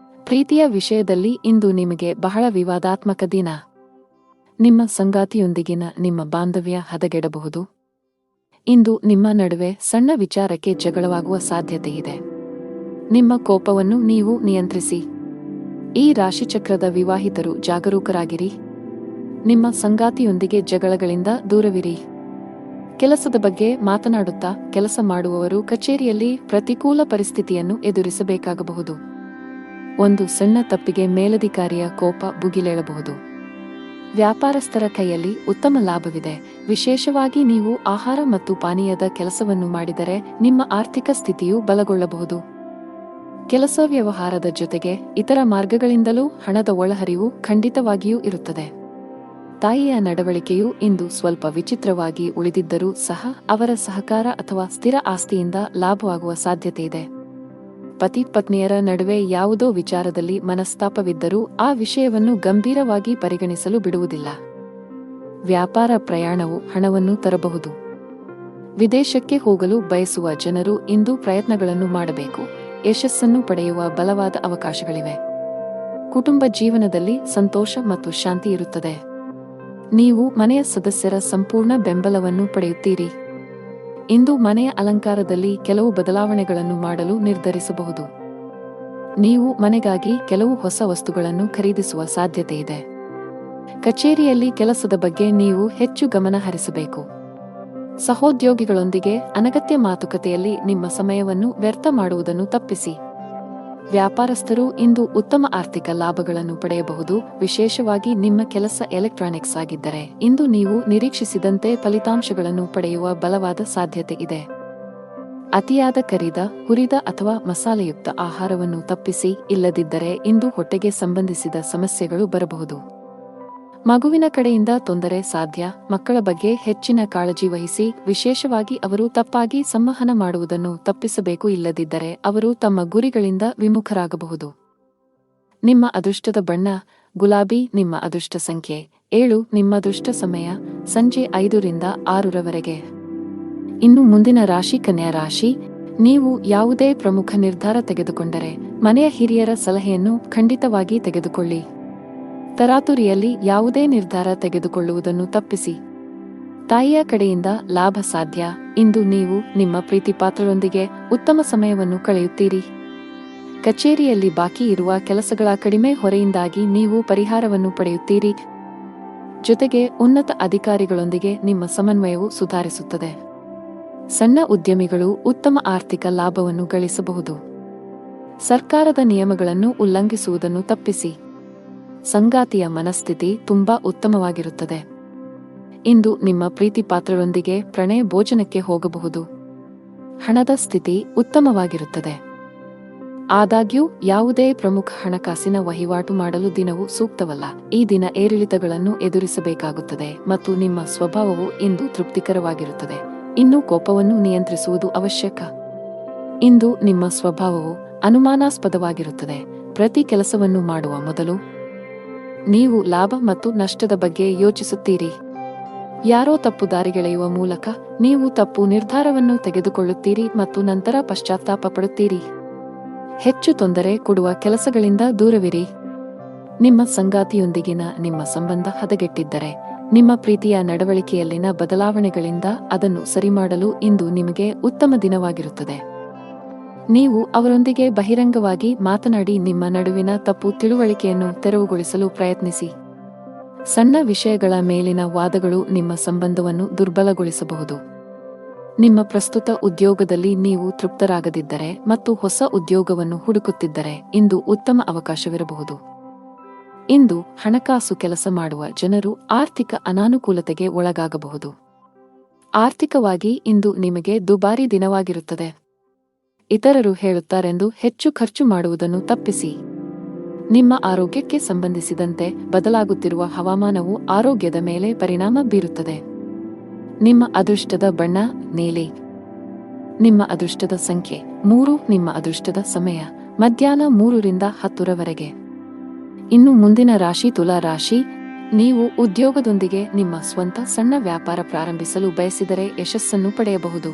ಪ್ರೀತಿಯ ವಿಷಯದಲ್ಲಿ ಇಂದು ನಿಮಗೆ ಬಹಳ ವಿವಾದಾತ್ಮಕ ದಿನ. ನಿಮ್ಮ ಸಂಗಾತಿಯೊಂದಿಗಿನ ನಿಮ್ಮ ಬಾಂಧವ್ಯ ಹದಗೆಡಬಹುದು. ಇಂದು ನಿಮ್ಮ ನಡುವೆ ಸಣ್ಣ ವಿಚಾರಕ್ಕೆ ಜಗಳವಾಗುವ ಸಾಧ್ಯತೆಯಿದೆ. ನಿಮ್ಮ ಕೋಪವನ್ನು ನೀವು ನಿಯಂತ್ರಿಸಿ. ಈ ರಾಶಿಚಕ್ರದ ವಿವಾಹಿತರು ಜಾಗರೂಕರಾಗಿರಿ. ನಿಮ್ಮ ಸಂಗಾತಿಯೊಂದಿಗೆ ಜಗಳಗಳಿಂದ ದೂರವಿರಿ. ಕೆಲಸದ ಬಗ್ಗೆ ಮಾತನಾಡುತ್ತಾ ಕೆಲಸ ಮಾಡುವವರು ಕಚೇರಿಯಲ್ಲಿ ಪ್ರತಿಕೂಲ ಪರಿಸ್ಥಿತಿಯನ್ನು ಎದುರಿಸಬೇಕಾಗಬಹುದು. ಒಂದು ಸಣ್ಣ ತಪ್ಪಿಗೆ ಮೇಲಧಿಕಾರಿಯ ಕೋಪ ಭುಗಿಲೇಳಬಹುದು. ವ್ಯಾಪಾರಸ್ಥರ ಕೈಯಲ್ಲಿ ಉತ್ತಮ ಲಾಭವಿದೆ. ವಿಶೇಷವಾಗಿ ನೀವು ಆಹಾರ ಮತ್ತು ಪಾನೀಯದ ಕೆಲಸವನ್ನು ಮಾಡಿದರೆ ನಿಮ್ಮ ಆರ್ಥಿಕ ಸ್ಥಿತಿಯು ಬಲಗೊಳ್ಳಬಹುದು. ಕೆಲಸ ವ್ಯವಹಾರದ ಜೊತೆಗೆ ಇತರ ಮಾರ್ಗಗಳಿಂದಲೂ ಹಣದ ಒಳಹರಿವು ಖಂಡಿತವಾಗಿಯೂ ಇರುತ್ತದೆ. ತಾಯಿಯ ನಡವಳಿಕೆಯು ಇಂದು ಸ್ವಲ್ಪ ವಿಚಿತ್ರವಾಗಿ ಉಳಿದಿದ್ದರೂ ಸಹ ಅವರ ಸಹಕಾರ ಅಥವಾ ಸ್ಥಿರ ಆಸ್ತಿಯಿಂದ ಲಾಭವಾಗುವ ಸಾಧ್ಯತೆಯಿದೆ. ಪತಿ ಪತ್ನಿಯರ ನಡುವೆ ಯಾವುದೋ ವಿಚಾರದಲ್ಲಿ ಮನಸ್ತಾಪವಿದ್ದರೂ ಆ ವಿಷಯವನ್ನು ಗಂಭೀರವಾಗಿ ಪರಿಗಣಿಸಲು ಬಿಡುವುದಿಲ್ಲ. ವ್ಯಾಪಾರ ಪ್ರಯಾಣವು ಹಣವನ್ನು ತರಬಹುದು. ವಿದೇಶಕ್ಕೆ ಹೋಗಲು ಬಯಸುವ ಜನರು ಇಂದು ಪ್ರಯತ್ನಗಳನ್ನು ಮಾಡಬೇಕು. ಯಶಸ್ಸನ್ನು ಪಡೆಯುವ ಬಲವಾದ ಅವಕಾಶಗಳಿವೆ. ಕುಟುಂಬ ಜೀವನದಲ್ಲಿ ಸಂತೋಷ ಮತ್ತು ಶಾಂತಿ ಇರುತ್ತದೆ. ನೀವು ಮನೆಯ ಸದಸ್ಯರ ಸಂಪೂರ್ಣ ಬೆಂಬಲವನ್ನು ಪಡೆಯುತ್ತೀರಿ. ಇಂದು ಮನೆಯ ಅಲಂಕಾರದಲ್ಲಿ ಕೆಲವು ಬದಲಾವಣೆಗಳನ್ನು ಮಾಡಲು ನಿರ್ಧರಿಸಬಹುದು. ನೀವು ಮನೆಗಾಗಿ ಕೆಲವು ಹೊಸ ವಸ್ತುಗಳನ್ನು ಖರೀದಿಸುವ ಸಾಧ್ಯತೆಯಿದೆ. ಕಚೇರಿಯಲ್ಲಿ ಕೆಲಸದ ಬಗ್ಗೆ ನೀವು ಹೆಚ್ಚು ಗಮನ ಹರಿಸಬೇಕು. ಸಹೋದ್ಯೋಗಿಗಳೊಂದಿಗೆ ಅನಗತ್ಯ ಮಾತುಕತೆಯಲ್ಲಿ ನಿಮ್ಮ ಸಮಯವನ್ನು ವ್ಯರ್ಥ ಮಾಡುವುದನ್ನು ತಪ್ಪಿಸಿ. ವ್ಯಾಪಾರಸ್ಥರು ಇಂದು ಉತ್ತಮ ಆರ್ಥಿಕ ಲಾಭಗಳನ್ನು ಪಡೆಯಬಹುದು. ವಿಶೇಷವಾಗಿ ನಿಮ್ಮ ಕೆಲಸ ಎಲೆಕ್ಟ್ರಾನಿಕ್ಸ್ ಆಗಿದ್ದರೆ ಇಂದು ನೀವು ನಿರೀಕ್ಷಿಸಿದಂತೆ ಫಲಿತಾಂಶಗಳನ್ನು ಪಡೆಯುವ ಬಲವಾದ ಸಾಧ್ಯತೆ ಇದೆ. ಅತಿಯಾದ ಕರಿದ, ಹುರಿದ ಅಥವಾ ಮಸಾಲೆಯುಕ್ತ ಆಹಾರವನ್ನು ತಪ್ಪಿಸಿ. ಇಲ್ಲದಿದ್ದರೆ ಇಂದು ಹೊಟ್ಟೆಗೆ ಸಂಬಂಧಿಸಿದ ಸಮಸ್ಯೆಗಳು ಬರಬಹುದು. ಮಗುವಿನ ಕಡೆಯಿಂದ ತೊಂದರೆ ಸಾಧ್ಯ. ಮಕ್ಕಳ ಬಗ್ಗೆ ಹೆಚ್ಚಿನ ಕಾಳಜಿ ವಹಿಸಿ. ವಿಶೇಷವಾಗಿ ಅವರು ತಪ್ಪಾಗಿ ಸಂವಹನ ಮಾಡುವುದನ್ನು ತಪ್ಪಿಸಬೇಕು. ಇಲ್ಲದಿದ್ದರೆ ಅವರು ತಮ್ಮ ಗುರಿಗಳಿಂದ ವಿಮುಖರಾಗಬಹುದು. ನಿಮ್ಮ ಅದೃಷ್ಟದ ಬಣ್ಣ ಗುಲಾಬಿ. ನಿಮ್ಮ ಅದೃಷ್ಟ ಸಂಖ್ಯೆ 7. ನಿಮ್ಮ ಅದೃಷ್ಟ ಸಮಯ ಸಂಜೆ 5 ರಿಂದ 6 ಇನ್ನು ಮುಂದಿನ ರಾಶಿ ಕನ್ಯಾ ರಾಶಿ. ನೀವು ಯಾವುದೇ ಪ್ರಮುಖ ನಿರ್ಧಾರ ತೆಗೆದುಕೊಂಡರೆ ಮನೆಯ ಹಿರಿಯರ ಸಲಹೆಯನ್ನು ಖಂಡಿತವಾಗಿ ತೆಗೆದುಕೊಳ್ಳಿ. ತರಾತುರಿಯಲ್ಲಿ ಯಾವುದೇ ನಿರ್ಧಾರ ತೆಗೆದುಕೊಳ್ಳುವುದನ್ನು ತಪ್ಪಿಸಿ. ತಾಯಿಯ ಕಡೆಯಿಂದ ಲಾಭ ಸಾಧ್ಯ. ಇಂದು ನೀವು ನಿಮ್ಮ ಪ್ರೀತಿಪಾತ್ರರೊಂದಿಗೆ ಉತ್ತಮ ಸಮಯವನ್ನು ಕಳೆಯುತ್ತೀರಿ. ಕಚೇರಿಯಲ್ಲಿ ಬಾಕಿ ಇರುವ ಕೆಲಸಗಳ ಕಡಿಮೆ ಹೊರೆಯಿಂದಾಗಿ ನೀವು ಪರಿಹಾರವನ್ನು ಪಡೆಯುತ್ತೀರಿ. ಜೊತೆಗೆ ಉನ್ನತ ಅಧಿಕಾರಿಗಳೊಂದಿಗೆ ನಿಮ್ಮ ಸಮನ್ವಯವು ಸುಧಾರಿಸುತ್ತದೆ. ಸಣ್ಣ ಉದ್ಯಮಿಗಳು ಉತ್ತಮ ಆರ್ಥಿಕ ಲಾಭವನ್ನು ಗಳಿಸಬಹುದು. ಸರ್ಕಾರದ ನಿಯಮಗಳನ್ನು ಉಲ್ಲಂಘಿಸುವುದನ್ನು ತಪ್ಪಿಸಿ. ಸಂಗಾತಿಯ ಮನಸ್ಥಿತಿ ತುಂಬಾ ಉತ್ತಮವಾಗಿರುತ್ತದೆ. ಇಂದು ನಿಮ್ಮ ಪ್ರೀತಿಪಾತ್ರರೊಂದಿಗೆ ಪ್ರಣಯ ಭೋಜನಕ್ಕೆ ಹೋಗಬಹುದು. ಹಣದ ಸ್ಥಿತಿ ಉತ್ತಮವಾಗಿರುತ್ತದೆ. ಆದಾಗ್ಯೂ ಯಾವುದೇ ಪ್ರಮುಖ ಹಣಕಾಸಿನ ವಹಿವಾಟು ಮಾಡಲು ದಿನವು ಸೂಕ್ತವಲ್ಲ. ಈ ದಿನ ಏರಿಳಿತಗಳನ್ನು ಎದುರಿಸಬೇಕಾಗುತ್ತದೆ ಮತ್ತು ನಿಮ್ಮ ಸ್ವಭಾವವು ಇಂದು ತೃಪ್ತಿಕರವಾಗಿರುತ್ತದೆ. ಇನ್ನು ಕೋಪವನ್ನು ನಿಯಂತ್ರಿಸುವುದು ಅವಶ್ಯಕ. ಇಂದು ನಿಮ್ಮ ಸ್ವಭಾವವು ಅನುಮಾನಾಸ್ಪದವಾಗಿರುತ್ತದೆ. ಪ್ರತಿ ಕೆಲಸವನ್ನು ಮಾಡುವ ಮೊದಲು ನೀವು ಲಾಭ ಮತ್ತು ನಷ್ಟದ ಬಗ್ಗೆ ಯೋಚಿಸುತ್ತೀರಿ. ಯಾರೋ ತಪ್ಪು ದಾರಿಗೆಳೆಯುವ ಮೂಲಕ ನೀವು ತಪ್ಪು ನಿರ್ಧಾರವನ್ನು ತೆಗೆದುಕೊಳ್ಳುತ್ತೀರಿ ಮತ್ತು ನಂತರ ಪಶ್ಚಾತ್ತಾಪ ಪಡುತ್ತೀರಿ. ಹೆಚ್ಚು ತೊಂದರೆ ಕೊಡುವ ಕೆಲಸಗಳಿಂದ ದೂರವಿರಿ. ನಿಮ್ಮ ಸಂಗಾತಿಯೊಂದಿಗಿನ ನಿಮ್ಮ ಸಂಬಂಧ ಹದಗೆಟ್ಟಿದ್ದರೆ ನಿಮ್ಮ ಪ್ರೀತಿಯ ನಡವಳಿಕೆಯಲ್ಲಿನ ಬದಲಾವಣೆಗಳಿಂದ ಅದನ್ನು ಸರಿಮಾಡಲು ಇಂದು ನಿಮಗೆ ಉತ್ತಮ ದಿನವಾಗಿರುತ್ತದೆ. ನೀವು ಅವರೊಂದಿಗೆ ಬಹಿರಂಗವಾಗಿ ಮಾತನಾಡಿ ನಿಮ್ಮ ನಡುವಿನ ತಪ್ಪು ತಿಳುವಳಿಕೆಯನ್ನು ತೆರವುಗೊಳಿಸಲು ಪ್ರಯತ್ನಿಸಿ. ಸಣ್ಣ ವಿಷಯಗಳ ಮೇಲಿನ ವಾದಗಳು ನಿಮ್ಮ ಸಂಬಂಧವನ್ನು ದುರ್ಬಲಗೊಳಿಸಬಹುದು. ನಿಮ್ಮ ಪ್ರಸ್ತುತ ಉದ್ಯೋಗದಲ್ಲಿ ನೀವು ತೃಪ್ತರಾಗದಿದ್ದರೆ ಮತ್ತು ಹೊಸ ಉದ್ಯೋಗವನ್ನು ಹುಡುಕುತ್ತಿದ್ದರೆ ಇಂದು ಉತ್ತಮ ಅವಕಾಶವಿರಬಹುದು. ಇಂದು ಹಣಕಾಸು ಕೆಲಸ ಮಾಡುವ ಜನರು ಆರ್ಥಿಕ ಅನಾನುಕೂಲತೆಗೆ ಒಳಗಾಗಬಹುದು. ಆರ್ಥಿಕವಾಗಿ ಇಂದು ನಿಮಗೆ ದುಬಾರಿ ದಿನವಾಗಿರುತ್ತದೆ. ಇತರರು ಹೇಳುತ್ತಾರೆಂದು ಹೆಚ್ಚು ಖರ್ಚು ಮಾಡುವುದನ್ನು ತಪ್ಪಿಸಿ. ನಿಮ್ಮ ಆರೋಗ್ಯಕ್ಕೆ ಸಂಬಂಧಿಸಿದಂತೆ ಬದಲಾಗುತ್ತಿರುವ ಹವಾಮಾನವು ಆರೋಗ್ಯದ ಮೇಲೆ ಪರಿಣಾಮ ಬೀರುತ್ತದೆ. ನಿಮ್ಮ ಅದೃಷ್ಟದ ಬಣ್ಣ ನೀಲಿ. ನಿಮ್ಮ ಅದೃಷ್ಟದ ಸಂಖ್ಯೆ 3. ನಿಮ್ಮ ಅದೃಷ್ಟದ ಸಮಯ ಮಧ್ಯಾಹ್ನ 3 ರಿಂದ 10 ಇನ್ನು ಮುಂದಿನ ರಾಶಿ ತುಲಾ ರಾಶಿ. ನೀವು ಉದ್ಯೋಗದೊಂದಿಗೆ ನಿಮ್ಮ ಸ್ವಂತ ಸಣ್ಣ ವ್ಯಾಪಾರ ಪ್ರಾರಂಭಿಸಲು ಬಯಸಿದರೆ ಯಶಸ್ಸನ್ನು ಪಡೆಯಬಹುದು.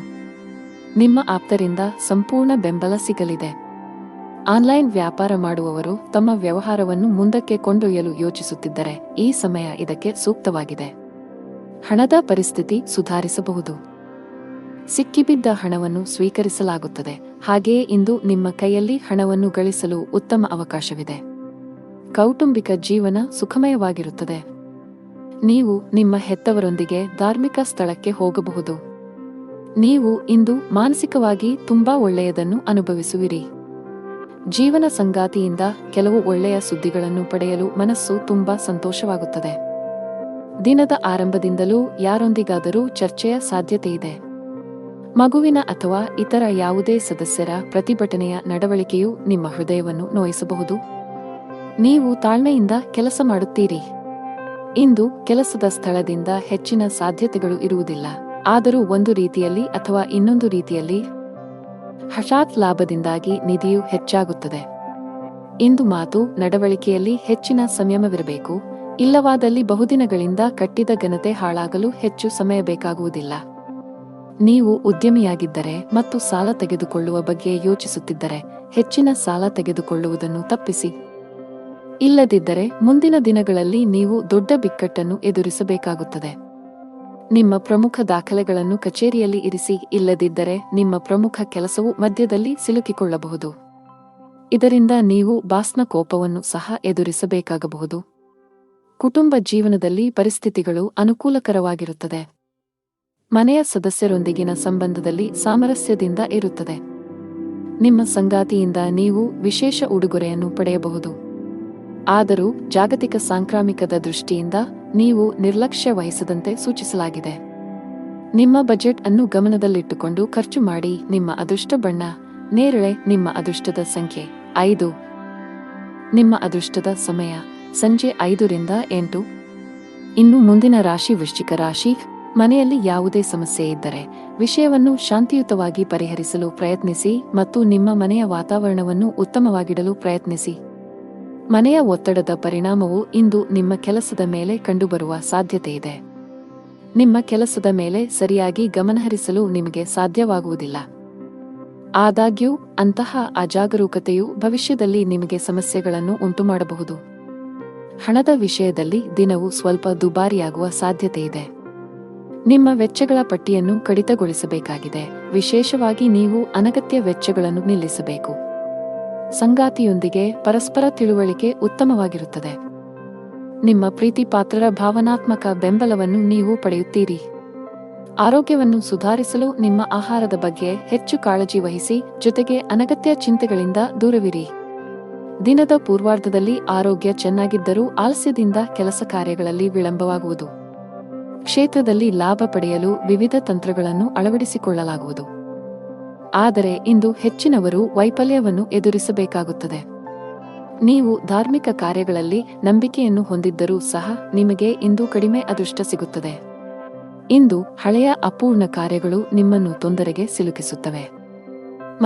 ನಿಮ್ಮ ಆಪ್ತರಿಂದ ಸಂಪೂರ್ಣ ಬೆಂಬಲ ಸಿಗಲಿದೆ. ಆನ್ಲೈನ್ ವ್ಯಾಪಾರ ಮಾಡುವವರು ತಮ್ಮ ವ್ಯವಹಾರವನ್ನು ಮುಂದಕ್ಕೆ ಕೊಂಡೊಯ್ಯಲು ಯೋಚಿಸುತ್ತಿದ್ದರೆ ಈ ಸಮಯ ಇದಕ್ಕೆ ಸೂಕ್ತವಾಗಿದೆ. ಹಣದ ಪರಿಸ್ಥಿತಿ ಸುಧಾರಿಸಬಹುದು. ಸಿಕ್ಕಿಬಿದ್ದ ಹಣವನ್ನು ಸ್ವೀಕರಿಸಲಾಗುತ್ತದೆ. ಹಾಗೆಯೇ ಇಂದು ನಿಮ್ಮ ಕೈಯಲ್ಲಿ ಹಣವನ್ನು ಗಳಿಸಲು ಉತ್ತಮ ಅವಕಾಶವಿದೆ. ಕೌಟುಂಬಿಕ ಜೀವನ ಸುಖಮಯವಾಗಿರುತ್ತದೆ. ನೀವು ನಿಮ್ಮ ಹೆತ್ತವರೊಂದಿಗೆ ಧಾರ್ಮಿಕ ಸ್ಥಳಕ್ಕೆ ಹೋಗಬಹುದು. ನೀವು ಇಂದು ಮಾನಸಿಕವಾಗಿ ತುಂಬಾ ಒಳ್ಳೆಯದನ್ನು ಅನುಭವಿಸುವಿರಿ. ಜೀವನ ಸಂಗಾತಿಯಿಂದ ಕೆಲವು ಒಳ್ಳೆಯ ಸುದ್ದಿಗಳನ್ನು ಪಡೆಯಲು ಮನಸ್ಸು ತುಂಬಾ ಸಂತೋಷವಾಗುತ್ತದೆ. ದಿನದ ಆರಂಭದಿಂದಲೂ ಯಾರೊಂದಿಗಾದರೂ ಚರ್ಚೆಯ ಸಾಧ್ಯತೆಯಿದೆ. ಮಗುವಿನ ಅಥವಾ ಇತರ ಯಾವುದೇ ಸದಸ್ಯರ ಪ್ರತಿಭಟನೆಯ ನಡವಳಿಕೆಯು ನಿಮ್ಮ ಹೃದಯವನ್ನು ನೋಯಿಸಬಹುದು. ನೀವು ತಾಳ್ಮೆಯಿಂದ ಕೆಲಸ ಮಾಡುತ್ತೀರಿ. ಇಂದು ಕೆಲಸದ ಸ್ಥಳದಿಂದ ಹೆಚ್ಚಿನ ಸಾಧ್ಯತೆಗಳು ಇರುವುದಿಲ್ಲ. ಆದರೂ ಒಂದು ರೀತಿಯಲ್ಲಿ ಅಥವಾ ಇನ್ನೊಂದು ರೀತಿಯಲ್ಲಿ ಹಠಾತ್ ಲಾಭದಿಂದಾಗಿ ನಿಧಿಯು ಹೆಚ್ಚಾಗುತ್ತದೆ. ಇಂದು ಮಾತು ನಡವಳಿಕೆಯಲ್ಲಿ ಹೆಚ್ಚಿನ ಸಂಯಮವಿರಬೇಕು. ಇಲ್ಲವಾದಲ್ಲಿ ಬಹುದಿನಗಳಿಂದ ಕಟ್ಟಿದ ಘನತೆ ಹಾಳಾಗಲು ಹೆಚ್ಚು ಸಮಯ ಬೇಕಾಗುವುದಿಲ್ಲ. ನೀವು ಉದ್ಯಮಿಯಾಗಿದ್ದರೆ ಮತ್ತು ಸಾಲ ತೆಗೆದುಕೊಳ್ಳುವ ಬಗ್ಗೆ ಯೋಚಿಸುತ್ತಿದ್ದರೆ ಹೆಚ್ಚಿನ ಸಾಲ ತೆಗೆದುಕೊಳ್ಳುವುದನ್ನು ತಪ್ಪಿಸಿ. ಇಲ್ಲದಿದ್ದರೆ ಮುಂದಿನ ದಿನಗಳಲ್ಲಿ ನೀವು ದೊಡ್ಡ ಬಿಕ್ಕಟ್ಟನ್ನು ಎದುರಿಸಬೇಕಾಗುತ್ತದೆ. ನಿಮ್ಮ ಪ್ರಮುಖ ದಾಖಲೆಗಳನ್ನು ಕಚೇರಿಯಲ್ಲಿ ಇರಿಸಿ. ಇಲ್ಲದಿದ್ದರೆ ನಿಮ್ಮ ಪ್ರಮುಖ ಕೆಲಸವು ಮಧ್ಯದಲ್ಲಿ ಸಿಲುಕಿಕೊಳ್ಳಬಹುದು. ಇದರಿಂದ ನೀವು ಬಾಸ್ನ ಕೋಪವನ್ನು ಸಹ ಎದುರಿಸಬೇಕಾಗಬಹುದು. ಕುಟುಂಬ ಜೀವನದಲ್ಲಿ ಪರಿಸ್ಥಿತಿಗಳು ಅನುಕೂಲಕರವಾಗಿರುತ್ತದೆ. ಮನೆಯ ಸದಸ್ಯರೊಂದಿಗಿನ ಸಂಬಂಧದಲ್ಲಿ ಸಾಮರಸ್ಯದಿಂದ ಇರುತ್ತದೆ. ನಿಮ್ಮ ಸಂಗಾತಿಯಿಂದ ನೀವು ವಿಶೇಷ ಉಡುಗೊರೆಯನ್ನು ಪಡೆಯಬಹುದು. ಆದರೂ ಜಾಗತಿಕ ಸಾಂಕ್ರಾಮಿಕದ ದೃಷ್ಟಿಯಿಂದ ನೀವು ನಿರ್ಲಕ್ಷ್ಯ ವಹಿಸದಂತೆ ಸೂಚಿಸಲಾಗಿದೆ. ನಿಮ್ಮ ಬಜೆಟ್ ಅನ್ನು ಗಮನದಲ್ಲಿಟ್ಟುಕೊಂಡು ಖರ್ಚು ಮಾಡಿ. ನಿಮ್ಮ ಅದೃಷ್ಟ ಬಣ್ಣ ನೇರಳೆ. ನಿಮ್ಮ ಅದೃಷ್ಟದ ಸಂಖ್ಯೆ 5. ನಿಮ್ಮ ಅದೃಷ್ಟದ ಸಮಯ ಸಂಜೆ 5 ರಿಂದ 8. ಇನ್ನು ಮುಂದಿನ ರಾಶಿ ವೃಶ್ಚಿಕ ರಾಶಿ. ಮನೆಯಲ್ಲಿ ಯಾವುದೇ ಸಮಸ್ಯೆ ಇದ್ದರೆ ವಿಷಯವನ್ನು ಶಾಂತಿಯುತವಾಗಿ ಪರಿಹರಿಸಲು ಪ್ರಯತ್ನಿಸಿ ಮತ್ತು ನಿಮ್ಮ ಮನೆಯ ವಾತಾವರಣವನ್ನು ಉತ್ತಮವಾಗಿಡಲು ಪ್ರಯತ್ನಿಸಿ. ಮನೆಯ ಒತ್ತಡದ ಪರಿಣಾಮವು ಇಂದು ನಿಮ್ಮ ಕೆಲಸದ ಮೇಲೆ ಕಂಡುಬರುವ ಸಾಧ್ಯತೆಯಿದೆ. ನಿಮ್ಮ ಕೆಲಸದ ಮೇಲೆ ಸರಿಯಾಗಿ ಗಮನಹರಿಸಲು ನಿಮಗೆ ಸಾಧ್ಯವಾಗುವುದಿಲ್ಲ. ಆದಾಗ್ಯೂ ಅಂತಹ ಅಜಾಗರೂಕತೆಯು ಭವಿಷ್ಯದಲ್ಲಿ ನಿಮಗೆ ಸಮಸ್ಯೆಗಳನ್ನು ಉಂಟುಮಾಡಬಹುದು. ಹಣದ ವಿಷಯದಲ್ಲಿ ದಿನವು ಸ್ವಲ್ಪ ದುಬಾರಿಯಾಗುವ ಸಾಧ್ಯತೆಯಿದೆ. ನಿಮ್ಮ ವೆಚ್ಚಗಳ ಪಟ್ಟಿಯನ್ನು ಕಡಿತಗೊಳಿಸಬೇಕಾಗಿದೆ. ವಿಶೇಷವಾಗಿ ನೀವು ಅನಗತ್ಯ ವೆಚ್ಚಗಳನ್ನು ನಿಲ್ಲಿಸಬೇಕು. ಸಂಗಾತಿಯೊಂದಿಗೆ ಪರಸ್ಪರ ತಿಳುವಳಿಕೆ ಉತ್ತಮವಾಗಿರುತ್ತದೆ. ನಿಮ್ಮ ಪ್ರೀತಿಪಾತ್ರರ ಭಾವನಾತ್ಮಕ ಬೆಂಬಲವನ್ನು ನೀವು ಪಡೆಯುತ್ತೀರಿ. ಆರೋಗ್ಯವನ್ನು ಸುಧಾರಿಸಲು ನಿಮ್ಮ ಆಹಾರದ ಬಗ್ಗೆ ಹೆಚ್ಚು ಕಾಳಜಿ ವಹಿಸಿ. ಜೊತೆಗೆ ಅನಗತ್ಯ ಚಿಂತೆಗಳಿಂದ ದೂರವಿರಿ. ದಿನದ ಪೂರ್ವಾರ್ಧದಲ್ಲಿ ಆರೋಗ್ಯ ಚೆನ್ನಾಗಿದ್ದರೂ ಆಲಸ್ಯದಿಂದ ಕೆಲಸ ಕಾರ್ಯಗಳಲ್ಲಿ ವಿಳಂಬವಾಗುವುದು. ಕ್ಷೇತ್ರದಲ್ಲಿ ಲಾಭ ಪಡೆಯಲು ವಿವಿಧ ತಂತ್ರಗಳನ್ನು ಅಳವಡಿಸಿಕೊಳ್ಳಲಾಗುವುದು. ಆದರೆ ಇಂದು ಹೆಚ್ಚಿನವರು ವೈಫಲ್ಯವನ್ನು ಎದುರಿಸಬೇಕಾಗುತ್ತದೆ. ನೀವು ಧಾರ್ಮಿಕ ಕಾರ್ಯಗಳಲ್ಲಿ ನಂಬಿಕೆಯನ್ನು ಹೊಂದಿದ್ದರೂ ಸಹ ನಿಮಗೆ ಇಂದು ಕಡಿಮೆ ಅದೃಷ್ಟ ಸಿಗುತ್ತದೆ. ಇಂದು ಹಳೆಯ ಅಪೂರ್ಣ ಕಾರ್ಯಗಳು ನಿಮ್ಮನ್ನು ತೊಂದರೆಗೆ ಸಿಲುಕಿಸುತ್ತವೆ.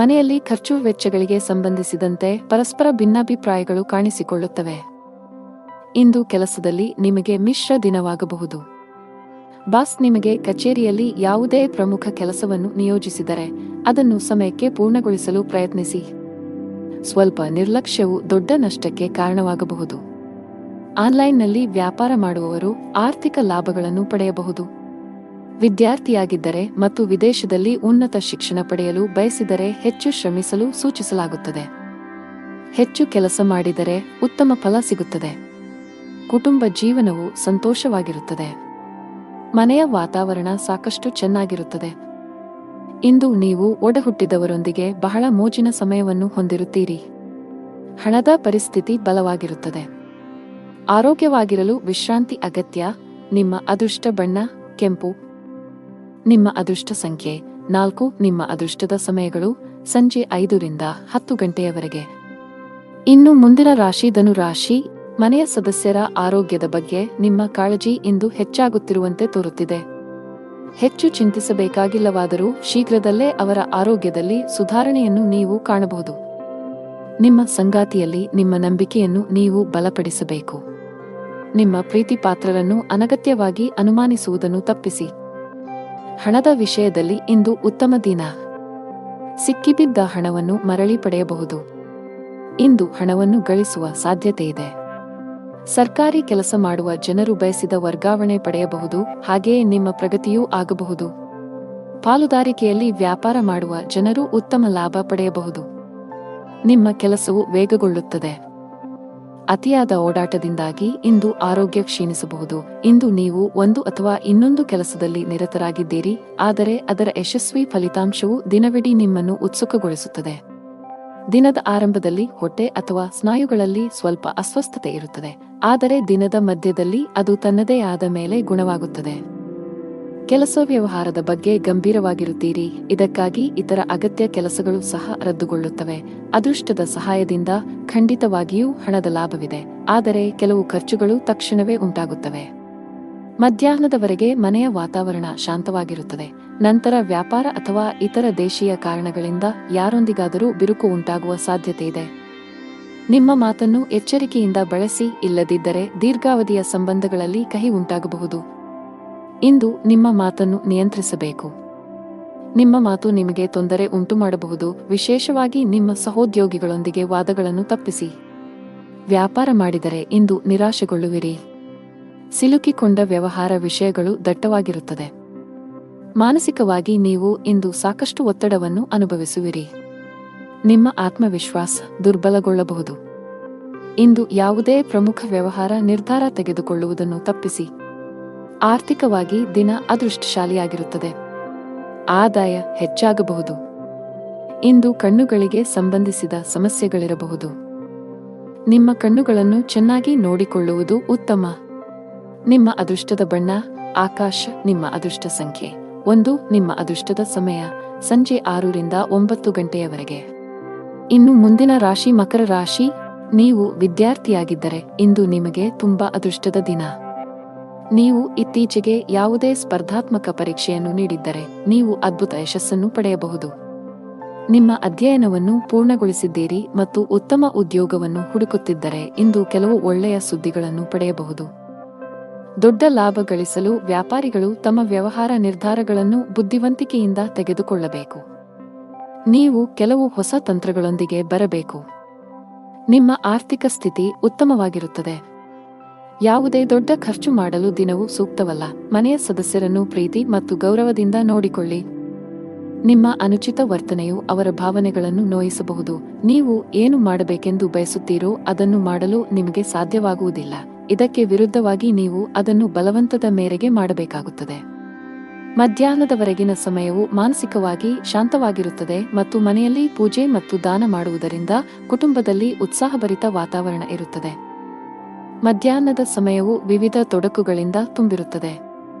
ಮನೆಯಲ್ಲಿ ಖರ್ಚು ವೆಚ್ಚಗಳಿಗೆ ಸಂಬಂಧಿಸಿದಂತೆ ಪರಸ್ಪರ ಭಿನ್ನಾಭಿಪ್ರಾಯಗಳು ಕಾಣಿಸಿಕೊಳ್ಳುತ್ತವೆ. ಇಂದು ಕೆಲಸದಲ್ಲಿ ನಿಮಗೆ ಮಿಶ್ರ ದಿನವಾಗಬಹುದು. ಬಾಸ್ ನಿಮಗೆ ಕಚೇರಿಯಲ್ಲಿ ಯಾವುದೇ ಪ್ರಮುಖ ಕೆಲಸವನ್ನು ನಿಯೋಜಿಸಿದರೆ ಅದನ್ನು ಸಮಯಕ್ಕೆ ಪೂರ್ಣಗೊಳಿಸಲು ಪ್ರಯತ್ನಿಸಿ. ಸ್ವಲ್ಪ ನಿರ್ಲಕ್ಷ್ಯವು ದೊಡ್ಡ ನಷ್ಟಕ್ಕೆ ಕಾರಣವಾಗಬಹುದು. ಆನ್ಲೈನ್ನಲ್ಲಿ ವ್ಯಾಪಾರ ಮಾಡುವವರು ಆರ್ಥಿಕ ಲಾಭಗಳನ್ನು ಪಡೆಯಬಹುದು. ವಿದ್ಯಾರ್ಥಿಯಾಗಿದ್ದರೆ ಮತ್ತು ವಿದೇಶದಲ್ಲಿ ಉನ್ನತ ಶಿಕ್ಷಣ ಪಡೆಯಲು ಬಯಸಿದರೆ ಹೆಚ್ಚು ಶ್ರಮಿಸಲು ಸೂಚಿಸಲಾಗುತ್ತದೆ. ಹೆಚ್ಚು ಕೆಲಸ ಮಾಡಿದರೆ ಉತ್ತಮ ಫಲ ಸಿಗುತ್ತದೆ. ಕುಟುಂಬ ಜೀವನವು ಸಂತೋಷವಾಗಿರುತ್ತದೆ. ಮನೆಯ ವಾತಾವರಣ ಸಾಕಷ್ಟು ಚೆನ್ನಾಗಿರುತ್ತದೆ. ಇಂದು ನೀವು ಒಡಹುಟ್ಟಿದವರೊಂದಿಗೆ ಬಹಳ ಮೋಜಿನ ಸಮಯವನ್ನು ಹೊಂದಿರುತ್ತೀರಿ. ಹಣದ ಪರಿಸ್ಥಿತಿ ಬಲವಾಗಿರುತ್ತದೆ. ಆರೋಗ್ಯವಾಗಿರಲು ವಿಶ್ರಾಂತಿ ಅಗತ್ಯ. ನಿಮ್ಮ ಅದೃಷ್ಟ ಬಣ್ಣ ಕೆಂಪು. ನಿಮ್ಮ ಅದೃಷ್ಟ ಸಂಖ್ಯೆ 4. ನಿಮ್ಮ ಅದೃಷ್ಟದ ಸಮಯಗಳು ಸಂಜೆ 5 ರಿಂದ 10 ಗಂಟೆಯವರೆಗೆ. ಇನ್ನು ಮುಂದಿನ ರಾಶಿ ಧನುರಾಶಿ. ಮನೆಯ ಸದಸ್ಯರ ಆರೋಗ್ಯದ ಬಗ್ಗೆ ನಿಮ್ಮ ಕಾಳಜಿ ಇಂದು ಹೆಚ್ಚಾಗುತ್ತಿರುವಂತೆ ತೋರುತ್ತಿದೆ. ಹೆಚ್ಚು ಚಿಂತಿಸಬೇಕಾಗಿಲ್ಲವಾದರೂ ಶೀಘ್ರದಲ್ಲೇ ಅವರ ಆರೋಗ್ಯದಲ್ಲಿ ಸುಧಾರಣೆಯನ್ನು ನೀವು ಕಾಣಬಹುದು. ನಿಮ್ಮ ಸಂಗಾತಿಯಲ್ಲಿ ನಿಮ್ಮ ನಂಬಿಕೆಯನ್ನು ನೀವು ಬಲಪಡಿಸಬೇಕು. ನಿಮ್ಮ ಪ್ರೀತಿ ಪಾತ್ರರನ್ನು ಅನಗತ್ಯವಾಗಿ ಅನುಮಾನಿಸುವುದನ್ನು ತಪ್ಪಿಸಿ. ಹಣದ ವಿಷಯದಲ್ಲಿ ಇಂದು ಉತ್ತಮ ದಿನ. ಸಿಕ್ಕಿಬಿದ್ದ ಹಣವನ್ನು ಮರಳಿ ಪಡೆಯಬಹುದು. ಇಂದು ಹಣವನ್ನು ಗಳಿಸುವ ಸಾಧ್ಯತೆಯಿದೆ. ಸರ್ಕಾರಿ ಕೆಲಸ ಮಾಡುವ ಜನರು ಬಯಸಿದ ವರ್ಗಾವಣೆ ಪಡೆಯಬಹುದು. ಹಾಗೆಯೇ ನಿಮ್ಮ ಪ್ರಗತಿಯೂ ಆಗಬಹುದು. ಪಾಲುದಾರಿಕೆಯಲ್ಲಿ ವ್ಯಾಪಾರ ಮಾಡುವ ಜನರು ಉತ್ತಮ ಲಾಭ ಪಡೆಯಬಹುದು. ನಿಮ್ಮ ಕೆಲಸವು ವೇಗಗೊಳ್ಳುತ್ತದೆ. ಅತಿಯಾದ ಓಡಾಟದಿಂದಾಗಿ ಇಂದು ಆರೋಗ್ಯ ಕ್ಷೀಣಿಸಬಹುದು. ಇಂದು ನೀವು ಒಂದು ಅಥವಾ ಇನ್ನೊಂದು ಕೆಲಸದಲ್ಲಿ ನಿರತರಾಗಿದ್ದೀರಿ, ಆದರೆ ಅದರ ಯಶಸ್ವಿ ಫಲಿತಾಂಶವು ದಿನವಿಡೀ ನಿಮ್ಮನ್ನು ಉತ್ಸುಕಗೊಳಿಸುತ್ತದೆ. ದಿನದ ಆರಂಭದಲ್ಲಿ ಹೊಟ್ಟೆ ಅಥವಾ ಸ್ನಾಯುಗಳಲ್ಲಿ ಸ್ವಲ್ಪ ಅಸ್ವಸ್ಥತೆ ಇರುತ್ತದೆ, ಆದರೆ ದಿನದ ಮಧ್ಯದಲ್ಲಿ ಅದು ತನ್ನದೇ ಆದ ಮೇಲೆ ಗುಣವಾಗುತ್ತದೆ. ಕೆಲಸ ವ್ಯವಹಾರದ ಬಗ್ಗೆ ಗಂಭೀರವಾಗಿರುತ್ತೀರಿ, ಇದಕ್ಕಾಗಿ ಇತರ ಅಗತ್ಯ ಕೆಲಸಗಳು ಸಹ ರದ್ದುಗೊಳ್ಳುತ್ತವೆ. ಅದೃಷ್ಟದ ಸಹಾಯದಿಂದ ಖಂಡಿತವಾಗಿಯೂ ಹಣದ ಲಾಭವಿದೆ, ಆದರೆ ಕೆಲವು ಖರ್ಚುಗಳು ತಕ್ಷಣವೇ ಉಂಟಾಗುತ್ತವೆ. ಮಧ್ಯಾಹ್ನದವರೆಗೆ ಮನೆಯ ವಾತಾವರಣ ಶಾಂತವಾಗಿರುತ್ತದೆ. ನಂತರ ವ್ಯಾಪಾರ ಅಥವಾ ಇತರ ದೇಶೀಯ ಕಾರಣಗಳಿಂದ ಯಾರೊಂದಿಗಾದರೂ ಬಿರುಕು ಉಂಟಾಗುವ ಸಾಧ್ಯತೆಯಿದೆ. ನಿಮ್ಮ ಮಾತನ್ನು ಎಚ್ಚರಿಕೆಯಿಂದ ಬಳಸಿ, ಇಲ್ಲದಿದ್ದರೆ ದೀರ್ಘಾವಧಿಯ ಸಂಬಂಧಗಳಲ್ಲಿ ಕಹಿ ಉಂಟಾಗಬಹುದು. ಇಂದು ನಿಮ್ಮ ಮಾತನ್ನು ನಿಯಂತ್ರಿಸಬೇಕು. ನಿಮ್ಮ ಮಾತು ನಿಮಗೆ ತೊಂದರೆ ಉಂಟುಮಾಡಬಹುದು, ವಿಶೇಷವಾಗಿ ನಿಮ್ಮ ಸಹೋದ್ಯೋಗಿಗಳೊಂದಿಗೆ ವಾದಗಳನ್ನು ತಪ್ಪಿಸಿ. ವ್ಯಾಪಾರ ಮಾಡಿದರೆ ಇಂದು ನಿರಾಶೆಗೊಳ್ಳುವಿರಿ. ಸಿಲುಕಿಕೊಂಡ ವ್ಯವಹಾರ ವಿಷಯಗಳು ದಟ್ಟವಾಗಿರುತ್ತದೆ. ಮಾನಸಿಕವಾಗಿ ನೀವು ಇಂದು ಸಾಕಷ್ಟು ಒತ್ತಡವನ್ನು ಅನುಭವಿಸುವಿರಿ. ನಿಮ್ಮ ಆತ್ಮವಿಶ್ವಾಸ ದುರ್ಬಲಗೊಳ್ಳಬಹುದು. ಇಂದು ಯಾವುದೇ ಪ್ರಮುಖ ವ್ಯವಹಾರ ನಿರ್ಧಾರ ತೆಗೆದುಕೊಳ್ಳುವುದನ್ನು ತಪ್ಪಿಸಿ. ಆರ್ಥಿಕವಾಗಿ ದಿನ ಅದೃಷ್ಟಶಾಲಿಯಾಗಿರುತ್ತದೆ. ಆದಾಯ ಹೆಚ್ಚಾಗಬಹುದು. ಇಂದು ಕಣ್ಣುಗಳಿಗೆ ಸಂಬಂಧಿಸಿದ ಸಮಸ್ಯೆಗಳಿರಬಹುದು. ನಿಮ್ಮ ಕಣ್ಣುಗಳನ್ನು ಚೆನ್ನಾಗಿ ನೋಡಿಕೊಳ್ಳುವುದು ಉತ್ತಮ. ನಿಮ್ಮ ಅದೃಷ್ಟದ ಬಣ್ಣ ಆಕಾಶ. ನಿಮ್ಮ ಅದೃಷ್ಟ ಸಂಖ್ಯೆ 1. ನಿಮ್ಮ ಅದೃಷ್ಟದ ಸಮಯ ಸಂಜೆ 6 ರಿಂದ 9 ಗಂಟೆಯವರೆಗೆ. ಇನ್ನು ಮುಂದಿನ ರಾಶಿ ಮಕರ ರಾಶಿ. ನೀವು ವಿದ್ಯಾರ್ಥಿಯಾಗಿದ್ದರೆ ಇಂದು ನಿಮಗೆ ತುಂಬಾ ಅದೃಷ್ಟದ ದಿನ. ನೀವು ಇತ್ತೀಚೆಗೆ ಯಾವುದೇ ಸ್ಪರ್ಧಾತ್ಮಕ ಪರೀಕ್ಷೆಯನ್ನು ನೀಡಿದ್ದರೆ ನೀವು ಅದ್ಭುತ ಯಶಸ್ಸನ್ನು ಪಡೆಯಬಹುದು. ನಿಮ್ಮ ಅಧ್ಯಯನವನ್ನು ಪೂರ್ಣಗೊಳಿಸಿದ್ದೀರಿ ಮತ್ತು ಉತ್ತಮ ಉದ್ಯೋಗವನ್ನು ಹುಡುಕುತ್ತಿದ್ದರೆ ಇಂದು ಕೆಲವು ಒಳ್ಳೆಯ ಸುದ್ದಿಗಳನ್ನು ಪಡೆಯಬಹುದು. ದೊಡ್ಡ ಲಾಭ ಗಳಿಸಲು ವ್ಯಾಪಾರಿಗಳು ತಮ್ಮ ವ್ಯವಹಾರ ನಿರ್ಧಾರಗಳನ್ನು ಬುದ್ಧಿವಂತಿಕೆಯಿಂದ ತೆಗೆದುಕೊಳ್ಳಬೇಕು. ನೀವು ಕೆಲವು ಹೊಸ ತಂತ್ರಗಳೊಂದಿಗೆ ಬರಬೇಕು. ನಿಮ್ಮ ಆರ್ಥಿಕ ಸ್ಥಿತಿ ಉತ್ತಮವಾಗಿರುತ್ತದೆ. ಯಾವುದೇ ದೊಡ್ಡ ಖರ್ಚು ಮಾಡಲು ದಿನವೂ ಸೂಕ್ತವಲ್ಲ. ಮನೆಯ ಸದಸ್ಯರನ್ನು ಪ್ರೀತಿ ಮತ್ತು ಗೌರವದಿಂದ ನೋಡಿಕೊಳ್ಳಿ. ನಿಮ್ಮ ಅನುಚಿತ ವರ್ತನೆಯು ಅವರ ಭಾವನೆಗಳನ್ನು ನೋಯಿಸಬಹುದು. ನೀವು ಏನು ಮಾಡಬೇಕೆಂದು ಬಯಸುತ್ತೀರೋ ಅದನ್ನು ಮಾಡಲು ನಿಮಗೆ ಸಾಧ್ಯವಾಗುವುದಿಲ್ಲ. ಇದಕ್ಕೆ ವಿರುದ್ಧವಾಗಿ ನೀವು ಅದನ್ನು ಬಲವಂತದ ಮೇರೆಗೆ ಮಾಡಬೇಕಾಗುತ್ತದೆ. ಮಧ್ಯಾಹ್ನದವರೆಗಿನ ಸಮಯವು ಮಾನಸಿಕವಾಗಿ ಶಾಂತವಾಗಿರುತ್ತದೆ ಮತ್ತು ಮನೆಯಲ್ಲಿ ಪೂಜೆ ಮತ್ತು ದಾನ ಮಾಡುವುದರಿಂದ ಕುಟುಂಬದಲ್ಲಿ ಉತ್ಸಾಹಭರಿತ ವಾತಾವರಣ ಇರುತ್ತದೆ. ಮಧ್ಯಾಹ್ನದ ಸಮಯವು ವಿವಿಧ ತೊಡಕುಗಳಿಂದ ತುಂಬಿರುತ್ತದೆ.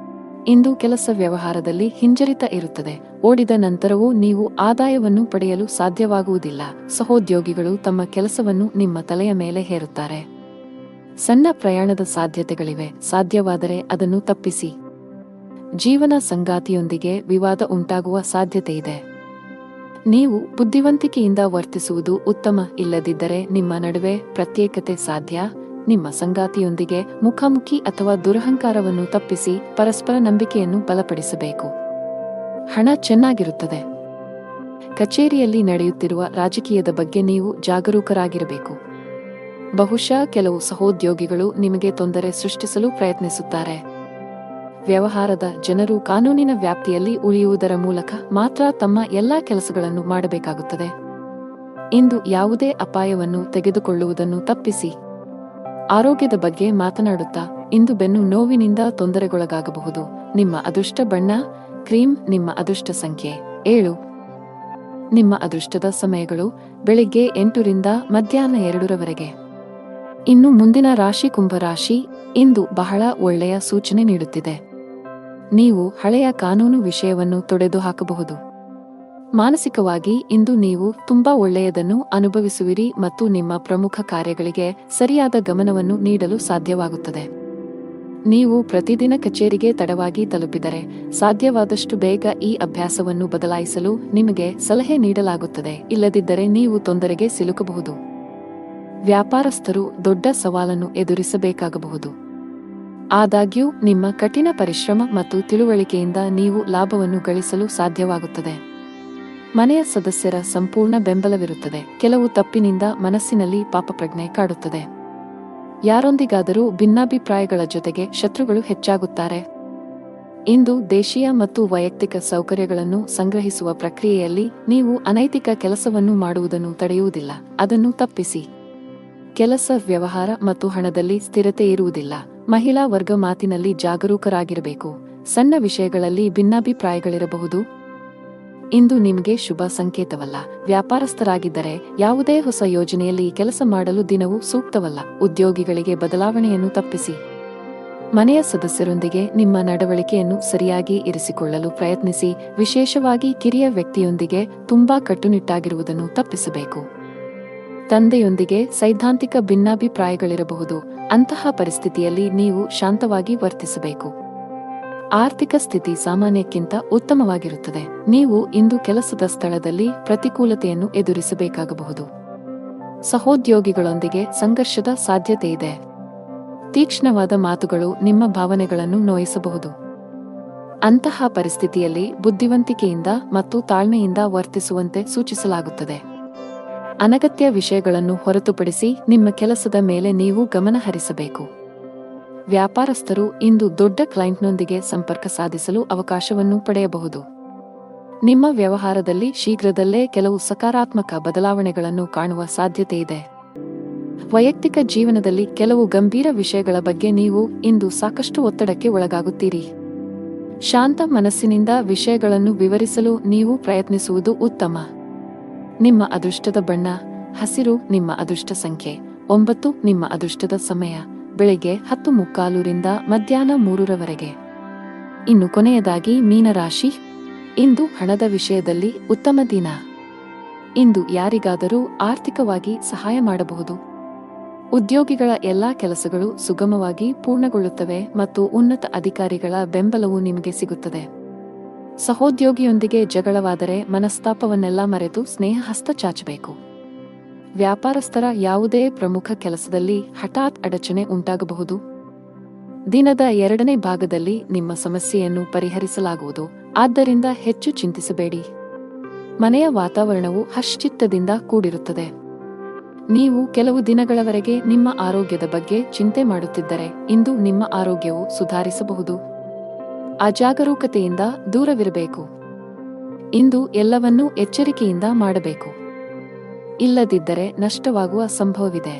ಇಂದು ಕೆಲಸ ವ್ಯವಹಾರದಲ್ಲಿ ಹಿಂಜರಿತ ಇರುತ್ತದೆ. ಓಡಿದ ನಂತರವೂ ನೀವು ಆದಾಯವನ್ನು ಪಡೆಯಲು ಸಾಧ್ಯವಾಗುವುದಿಲ್ಲ. ಸಹೋದ್ಯೋಗಿಗಳು ತಮ್ಮ ಕೆಲಸವನ್ನು ನಿಮ್ಮ ತಲೆಯ ಮೇಲೆ ಹೇರುತ್ತಾರೆ. ಸಣ್ಣ ಪ್ರಯಾಣದ ಸಾಧ್ಯತೆಗಳಿವೆ, ಸಾಧ್ಯವಾದರೆ ಅದನ್ನು ತಪ್ಪಿಸಿ. ಜೀವನ ಸಂಗಾತಿಯೊಂದಿಗೆ ವಿವಾದ ಉಂಟಾಗುವ ಸಾಧ್ಯತೆಯಿದೆ. ನೀವು ಬುದ್ಧಿವಂತಿಕೆಯಿಂದ ವರ್ತಿಸುವುದು ಉತ್ತಮ, ಇಲ್ಲದಿದ್ದರೆ ನಿಮ್ಮ ನಡುವೆ ಪ್ರತ್ಯೇಕತೆ ಸಾಧ್ಯ. ನಿಮ್ಮ ಸಂಗಾತಿಯೊಂದಿಗೆ ಮುಖಾಮುಖಿ ಅಥವಾ ದುರಹಂಕಾರವನ್ನು ತಪ್ಪಿಸಿ ಪರಸ್ಪರ ನಂಬಿಕೆಯನ್ನು ಬಲಪಡಿಸಬೇಕು. ಹಣ ಚೆನ್ನಾಗಿರುತ್ತದೆ. ಕಚೇರಿಯಲ್ಲಿ ನಡೆಯುತ್ತಿರುವ ರಾಜಕೀಯದ ಬಗ್ಗೆ ನೀವು ಜಾಗರೂಕರಾಗಿರಬೇಕು. ಬಹುಶಃ ಕೆಲವು ಸಹೋದ್ಯೋಗಿಗಳು ನಿಮಗೆ ತೊಂದರೆ ಸೃಷ್ಟಿಸಲು ಪ್ರಯತ್ನಿಸುತ್ತಾರೆ. ವ್ಯವಹಾರದ ಜನರು ಕಾನೂನಿನ ವ್ಯಾಪ್ತಿಯಲ್ಲಿ ಉಳಿಯುವುದರ ಮೂಲಕ ಮಾತ್ರ ತಮ್ಮ ಎಲ್ಲಾ ಕೆಲಸಗಳನ್ನು ಮಾಡಬೇಕಾಗುತ್ತದೆ. ಇಂದು ಯಾವುದೇ ಅಪಾಯವನ್ನು ತೆಗೆದುಕೊಳ್ಳುವುದನ್ನು ತಪ್ಪಿಸಿ. ಆರೋಗ್ಯದ ಬಗ್ಗೆ ಮಾತನಾಡುತ್ತಾ ಇಂದು ಬೆನ್ನು ನೋವಿನಿಂದ ತೊಂದರೆಗೊಳಗಾಗಬಹುದು. ನಿಮ್ಮ ಅದೃಷ್ಟ ಬಣ್ಣ ಕ್ರೀಮ್. ನಿಮ್ಮ ಅದೃಷ್ಟ ಸಂಖ್ಯೆ 7. ನಿಮ್ಮ ಅದೃಷ್ಟದ ಸಮಯಗಳು ಬೆಳಿಗ್ಗೆ 8 ರಿಂದ ಮಧ್ಯಾಹ್ನ 2ರವರೆಗೆ. ಇನ್ನು ಮುಂದಿನ ರಾಶಿ ಕುಂಭರಾಶಿ. ಇಂದು ಬಹಳ ಒಳ್ಳೆಯ ಸೂಚನೆ ನೀಡುತ್ತಿದೆ. ನೀವು ಹಳೆಯ ಕಾನೂನು ವಿಷಯವನ್ನು ತೊಡೆದು ಹಾಕಬಹುದು. ಮಾನಸಿಕವಾಗಿ ಇಂದು ನೀವು ತುಂಬಾ ಒಳ್ಳೆಯದನ್ನು ಅನುಭವಿಸುವಿರಿ ಮತ್ತು ನಿಮ್ಮ ಪ್ರಮುಖ ಕಾರ್ಯಗಳಿಗೆ ಸರಿಯಾದ ಗಮನವನ್ನು ನೀಡಲು ಸಾಧ್ಯವಾಗುತ್ತದೆ. ನೀವು ಪ್ರತಿದಿನ ಕಚೇರಿಗೆ ತಡವಾಗಿ ತಲುಪಿದರೆ ಸಾಧ್ಯವಾದಷ್ಟು ಬೇಗ ಈ ಅಭ್ಯಾಸವನ್ನು ಬದಲಾಯಿಸಲು ನಿಮಗೆ ಸಲಹೆ ನೀಡಲಾಗುತ್ತದೆ, ಇಲ್ಲದಿದ್ದರೆ ನೀವು ತೊಂದರೆಗೆ ಸಿಲುಕಬಹುದು. ವ್ಯಾಪಾರಸ್ಥರು ದೊಡ್ಡ ಸವಾಲನ್ನು ಎದುರಿಸಬೇಕಾಗಬಹುದು. ಆದಾಗ್ಯೂ ನಿಮ್ಮ ಕಠಿಣ ಪರಿಶ್ರಮ ಮತ್ತು ತಿಳುವಳಿಕೆಯಿಂದ ನೀವು ಲಾಭವನ್ನು ಗಳಿಸಲು ಸಾಧ್ಯವಾಗುತ್ತದೆ. ಮನೆಯ ಸದಸ್ಯರ ಸಂಪೂರ್ಣ ಬೆಂಬಲವಿರುತ್ತದೆ. ಕೆಲವು ತಪ್ಪಿನಿಂದ ಮನಸ್ಸಿನಲ್ಲಿ ಪಾಪಪ್ರಜ್ಞೆ ಕಾಡುತ್ತದೆ. ಯಾರೊಂದಿಗಾದರೂ ಭಿನ್ನಾಭಿಪ್ರಾಯಗಳ ಜೊತೆಗೆ ಶತ್ರುಗಳು ಹೆಚ್ಚಾಗುತ್ತಾರೆ. ಇಂದು ದೇಶೀಯ ಮತ್ತು ವೈಯಕ್ತಿಕ ಸೌಕರ್ಯಗಳನ್ನು ಸಂಗ್ರಹಿಸುವ ಪ್ರಕ್ರಿಯೆಯಲ್ಲಿ ನೀವು ಅನೈತಿಕ ಕೆಲಸವನ್ನು ಮಾಡುವುದನ್ನು ತಡೆಯುವುದಿಲ್ಲ, ಅದನ್ನು ತಪ್ಪಿಸಿ. ಕೆಲಸ, ವ್ಯವಹಾರ ಮತ್ತು ಹಣದಲ್ಲಿ ಸ್ಥಿರತೆ ಇರುವುದಿಲ್ಲ. ಮಹಿಳಾ ವರ್ಗ ಮಾತಿನಲ್ಲಿ ಜಾಗರೂಕರಾಗಿರಬೇಕು. ಸಣ್ಣ ವಿಷಯಗಳಲ್ಲಿ ಭಿನ್ನಾಭಿಪ್ರಾಯಗಳಿರಬಹುದು. ಇಂದು ನಿಮಗೆ ಶುಭ ಸಂಕೇತವಲ್ಲ. ವ್ಯಾಪಾರಸ್ಥರಾಗಿದ್ದರೆ ಯಾವುದೇ ಹೊಸ ಯೋಜನೆಯಲ್ಲಿ ಕೆಲಸ ಮಾಡಲು ದಿನವೂ ಸೂಕ್ತವಲ್ಲ. ಉದ್ಯೋಗಿಗಳಿಗೆ ಬದಲಾವಣೆಯನ್ನು ತಪ್ಪಿಸಿ. ಮನೆಯ ಸದಸ್ಯರೊಂದಿಗೆ ನಿಮ್ಮ ನಡವಳಿಕೆಯನ್ನು ಸರಿಯಾಗಿ ಇರಿಸಿಕೊಳ್ಳಲು ಪ್ರಯತ್ನಿಸಿ. ವಿಶೇಷವಾಗಿ ಕಿರಿಯ ವ್ಯಕ್ತಿಯೊಂದಿಗೆ ತುಂಬಾ ಕಟ್ಟುನಿಟ್ಟಾಗಿರುವುದನ್ನು ತಪ್ಪಿಸಬೇಕು. ತಂದೆಯೊಂದಿಗೆ ಸೈದ್ಧಾಂತಿಕ ಭಿನ್ನಾಭಿಪ್ರಾಯಗಳಿರಬಹುದು. ಅಂತಹ ಪರಿಸ್ಥಿತಿಯಲ್ಲಿ ನೀವು ಶಾಂತವಾಗಿ ವರ್ತಿಸಬೇಕು. ಆರ್ಥಿಕ ಸ್ಥಿತಿ ಸಾಮಾನ್ಯಕ್ಕಿಂತ ಉತ್ತಮವಾಗಿರುತ್ತದೆ. ನೀವು ಇಂದು ಕೆಲಸದ ಸ್ಥಳದಲ್ಲಿ ಪ್ರತಿಕೂಲತೆಯನ್ನು ಎದುರಿಸಬೇಕಾಗಬಹುದು. ಸಹೋದ್ಯೋಗಿಗಳೊಂದಿಗೆ ಸಂಘರ್ಷದ ಸಾಧ್ಯತೆಯಿದೆ. ತೀಕ್ಷ್ಣವಾದ ಮಾತುಗಳು ನಿಮ್ಮ ಭಾವನೆಗಳನ್ನು ನೋಯಿಸಬಹುದು. ಅಂತಹ ಪರಿಸ್ಥಿತಿಯಲ್ಲಿ ಬುದ್ಧಿವಂತಿಕೆಯಿಂದ ಮತ್ತು ತಾಳ್ಮೆಯಿಂದ ವರ್ತಿಸುವಂತೆ ಸೂಚಿಸಲಾಗುತ್ತದೆ. ಅನಗತ್ಯ ವಿಷಯಗಳನ್ನು ಹೊರತುಪಡಿಸಿ ನಿಮ್ಮ ಕೆಲಸದ ಮೇಲೆ ನೀವು ಗಮನ ಹರಿಸಬೇಕು. ವ್ಯಾಪಾರಸ್ಥರು ಇಂದು ದೊಡ್ಡ ಕ್ಲೈಂಟ್ನೊಂದಿಗೆ ಸಂಪರ್ಕ ಸಾಧಿಸಲು ಅವಕಾಶವನ್ನು ಪಡೆಯಬಹುದು. ನಿಮ್ಮ ವ್ಯವಹಾರದಲ್ಲಿ ಶೀಘ್ರದಲ್ಲೇ ಕೆಲವು ಸಕಾರಾತ್ಮಕ ಬದಲಾವಣೆಗಳನ್ನು ಕಾಣುವ ಸಾಧ್ಯತೆಯಿದೆ. ವೈಯಕ್ತಿಕ ಜೀವನದಲ್ಲಿ ಕೆಲವು ಗಂಭೀರ ವಿಷಯಗಳ ಬಗ್ಗೆ ನೀವು ಇಂದು ಸಾಕಷ್ಟು ಒತ್ತಡಕ್ಕೆ ಒಳಗಾಗುತ್ತೀರಿ. ಶಾಂತ ಮನಸ್ಸಿನಿಂದ ವಿಷಯಗಳನ್ನು ವಿವರಿಸಲು ನೀವು ಪ್ರಯತ್ನಿಸುವುದು ಉತ್ತಮ. ನಿಮ್ಮ ಅದೃಷ್ಟದ ಬಣ್ಣ ಹಸಿರು. ನಿಮ್ಮ ಅದೃಷ್ಟ ಸಂಖ್ಯೆ 9. ನಿಮ್ಮ ಅದೃಷ್ಟದ ಸಮಯ ಬೆಳಿಗ್ಗೆ 10:45 ರಿಂದ ಮಧ್ಯಾಹ್ನ 3 ಇನ್ನು ಕೊನೆಯದಾಗಿ ಮೀನರಾಶಿ. ಇಂದು ಹಣದ ವಿಷಯದಲ್ಲಿ ಉತ್ತಮ ದಿನ. ಇಂದು ಯಾರಿಗಾದರೂ ಆರ್ಥಿಕವಾಗಿ ಸಹಾಯ ಮಾಡಬಹುದು. ಉದ್ಯೋಗಿಗಳ ಎಲ್ಲಾ ಕೆಲಸಗಳು ಸುಗಮವಾಗಿ ಪೂರ್ಣಗೊಳ್ಳುತ್ತವೆ ಮತ್ತು ಉನ್ನತ ಅಧಿಕಾರಿಗಳ ಬೆಂಬಲವು ನಿಮಗೆ ಸಿಗುತ್ತದೆ. ಸಹೋದ್ಯೋಗಿಯೊಂದಿಗೆ ಜಗಳವಾದರೆ ಮನಸ್ತಾಪವನ್ನೆಲ್ಲ ಮರೆತು ಸ್ನೇಹ ಹಸ್ತ ಚಾಚಬೇಕು. ವ್ಯಾಪಾರಸ್ಥರ ಯಾವುದೇ ಪ್ರಮುಖ ಕೆಲಸದಲ್ಲಿ ಹಠಾತ್ ಅಡಚಣೆ ಉಂಟಾಗಬಹುದು. ದಿನದ 2ನೇ ಭಾಗದಲ್ಲಿ ನಿಮ್ಮ ಸಮಸ್ಯೆಯನ್ನು ಪರಿಹರಿಸಲಾಗುವುದು, ಆದ್ದರಿಂದ ಹೆಚ್ಚು ಚಿಂತಿಸಬೇಡಿ. ಮನೆಯ ವಾತಾವರಣವು ಹರ್ಷಚಿತ್ತದಿಂದ ಕೂಡಿರುತ್ತದೆ. ನೀವು ಕೆಲವು ದಿನಗಳವರೆಗೆ ನಿಮ್ಮ ಆರೋಗ್ಯದ ಬಗ್ಗೆ ಚಿಂತೆ ಮಾಡುತ್ತಿದ್ದರೆ ಇಂದು ನಿಮ್ಮ ಆರೋಗ್ಯವು ಸುಧಾರಿಸಬಹುದು. ಅಜಾಗರೂಕತೆಯಿಂದ ದೂರವಿರಬೇಕು. ಇಂದು ಎಲ್ಲವನ್ನೂ ಎಚ್ಚರಿಕೆಯಿಂದ ಮಾಡಬೇಕು, ಇಲ್ಲದಿದ್ದರೆ ನಷ್ಟವಾಗುವ ಸಂಭವವಿದೆ.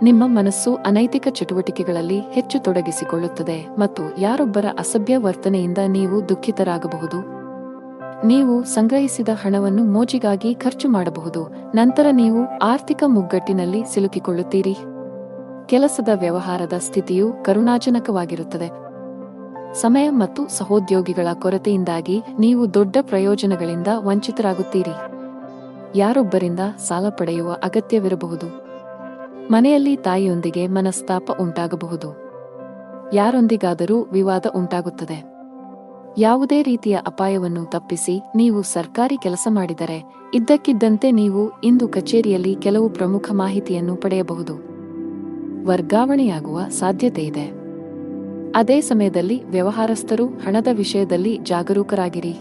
ನಿಮ್ಮ ಮನಸ್ಸು ಅನೈತಿಕ ಚಟುವಟಿಕೆಗಳಲ್ಲಿ ಹೆಚ್ಚು ತೊಡಗಿಸಿಕೊಳ್ಳುತ್ತದೆ ಮತ್ತು ಯಾರೊಬ್ಬರ ಅಸಭ್ಯ ವರ್ತನೆಯಿಂದ ನೀವು ದುಃಖಿತರಾಗಬಹುದು. ನೀವು ಸಂಗ್ರಹಿಸಿದ ಹಣವನ್ನು ಮೋಜಿಗಾಗಿ ಖರ್ಚು ಮಾಡಬಹುದು, ನಂತರ ನೀವು ಆರ್ಥಿಕ ಮುಗ್ಗಟ್ಟಿನಲ್ಲಿ ಸಿಲುಕಿಕೊಳ್ಳುತ್ತೀರಿ. ಕೆಲಸದ ವ್ಯವಹಾರದ ಸ್ಥಿತಿಯು ಕರುಣಾಜನಕವಾಗಿರುತ್ತದೆ. ಸಮಯ ಮತ್ತು ಸಹೋದ್ಯೋಗಿಗಳ ಕೊರತೆಯಿಂದಾಗಿ ನೀವು ದೊಡ್ಡ ಪ್ರಯೋಜನಗಳಿಂದ ವಂಚಿತರಾಗುತ್ತೀರಿ. ಯಾರೊಬ್ಬರಿಂದ ಸಾಲ ಪಡೆಯುವ ಅಗತ್ಯವಿರಬಹುದು. ಮನೆಯಲ್ಲಿ ತಾಯಿಯೊಂದಿಗೆ ಮನಸ್ತಾಪ ಉಂಟಾಗಬಹುದು. ಯಾರೊಂದಿಗಾದರೂ ವಿವಾದ ಉಂಟಾಗುತ್ತದೆ. ಯಾವುದೇ ರೀತಿಯ ಅಪಾಯವನ್ನು ತಪ್ಪಿಸಿ ನೀವು ಸರ್ಕಾರಿ ಕೆಲಸ ಮಾಡಿದರೆ ಇದ್ದಕ್ಕಿದ್ದಂತೆ ನೀವು ಇಂದು ಕಚೇರಿಯಲ್ಲಿ ಕೆಲವು ಪ್ರಮುಖ ಮಾಹಿತಿಯನ್ನು ಪಡೆಯಬಹುದು. ವರ್ಗಾವಣೆಯಾಗುವ ಸಾಧ್ಯತೆಯಿದೆ. ಅದೇ ಸಮಯದಲ್ಲಿ ವ್ಯವಹಾರಸ್ಥರು ಹಣದ ವಿಷಯದಲ್ಲಿ ಜಾಗರೂಕರಾಗಿರಿ.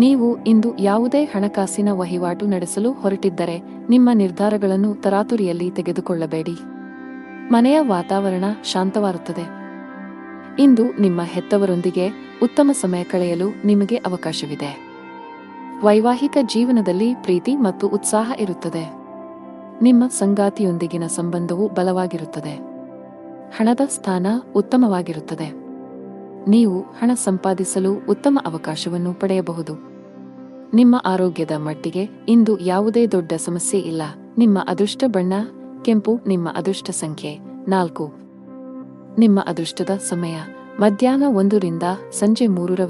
ನೀವು ಇಂದು ಯಾವುದೇ ಹಣಕಾಸಿನ ವಹಿವಾಟು ನಡೆಸಲು ಹೊರಟಿದ್ದರೆ ನಿಮ್ಮ ನಿರ್ಧಾರಗಳನ್ನು ತರಾತುರಿಯಲ್ಲಿ ತೆಗೆದುಕೊಳ್ಳಬೇಡಿ. ಮನೆಯ ವಾತಾವರಣ ಶಾಂತವಾಗುತ್ತದೆ. ಇಂದು ನಿಮ್ಮ ಹೆತ್ತವರೊಂದಿಗೆ ಉತ್ತಮ ಸಮಯ ಕಳೆಯಲು ನಿಮಗೆ ಅವಕಾಶವಿದೆ. ವೈವಾಹಿಕ ಜೀವನದಲ್ಲಿ ಪ್ರೀತಿ ಮತ್ತು ಉತ್ಸಾಹ ಇರುತ್ತದೆ. ನಿಮ್ಮ ಸಂಗಾತಿಯೊಂದಿಗಿನ ಸಂಬಂಧವು ಬಲವಾಗಿರುತ್ತದೆ. ಹಣದ ಸ್ಥಾನ ಉತ್ತಮವಾಗಿರುತ್ತದೆ. ನೀವು ಹಣ ಸಂಪಾದಿಸಲು ಉತ್ತಮ ಅವಕಾಶವನ್ನು ಪಡೆಯಬಹುದು. ನಿಮ್ಮ ಆರೋಗ್ಯದ ಮಟ್ಟಿಗೆ ಇಂದು ಯಾವುದೇ ದೊಡ್ಡ ಸಮಸ್ಯೆ ಇಲ್ಲ. ನಿಮ್ಮ ಅದೃಷ್ಟ ಬಣ್ಣ ಕೆಂಪು. ನಿಮ್ಮ ಅದೃಷ್ಟ ಸಂಖ್ಯೆ 4. ನಿಮ್ಮ ಅದೃಷ್ಟದ ಸಮಯ ಮಧ್ಯಾಹ್ನ 1 ರಿಂದ ಸಂಜೆ 3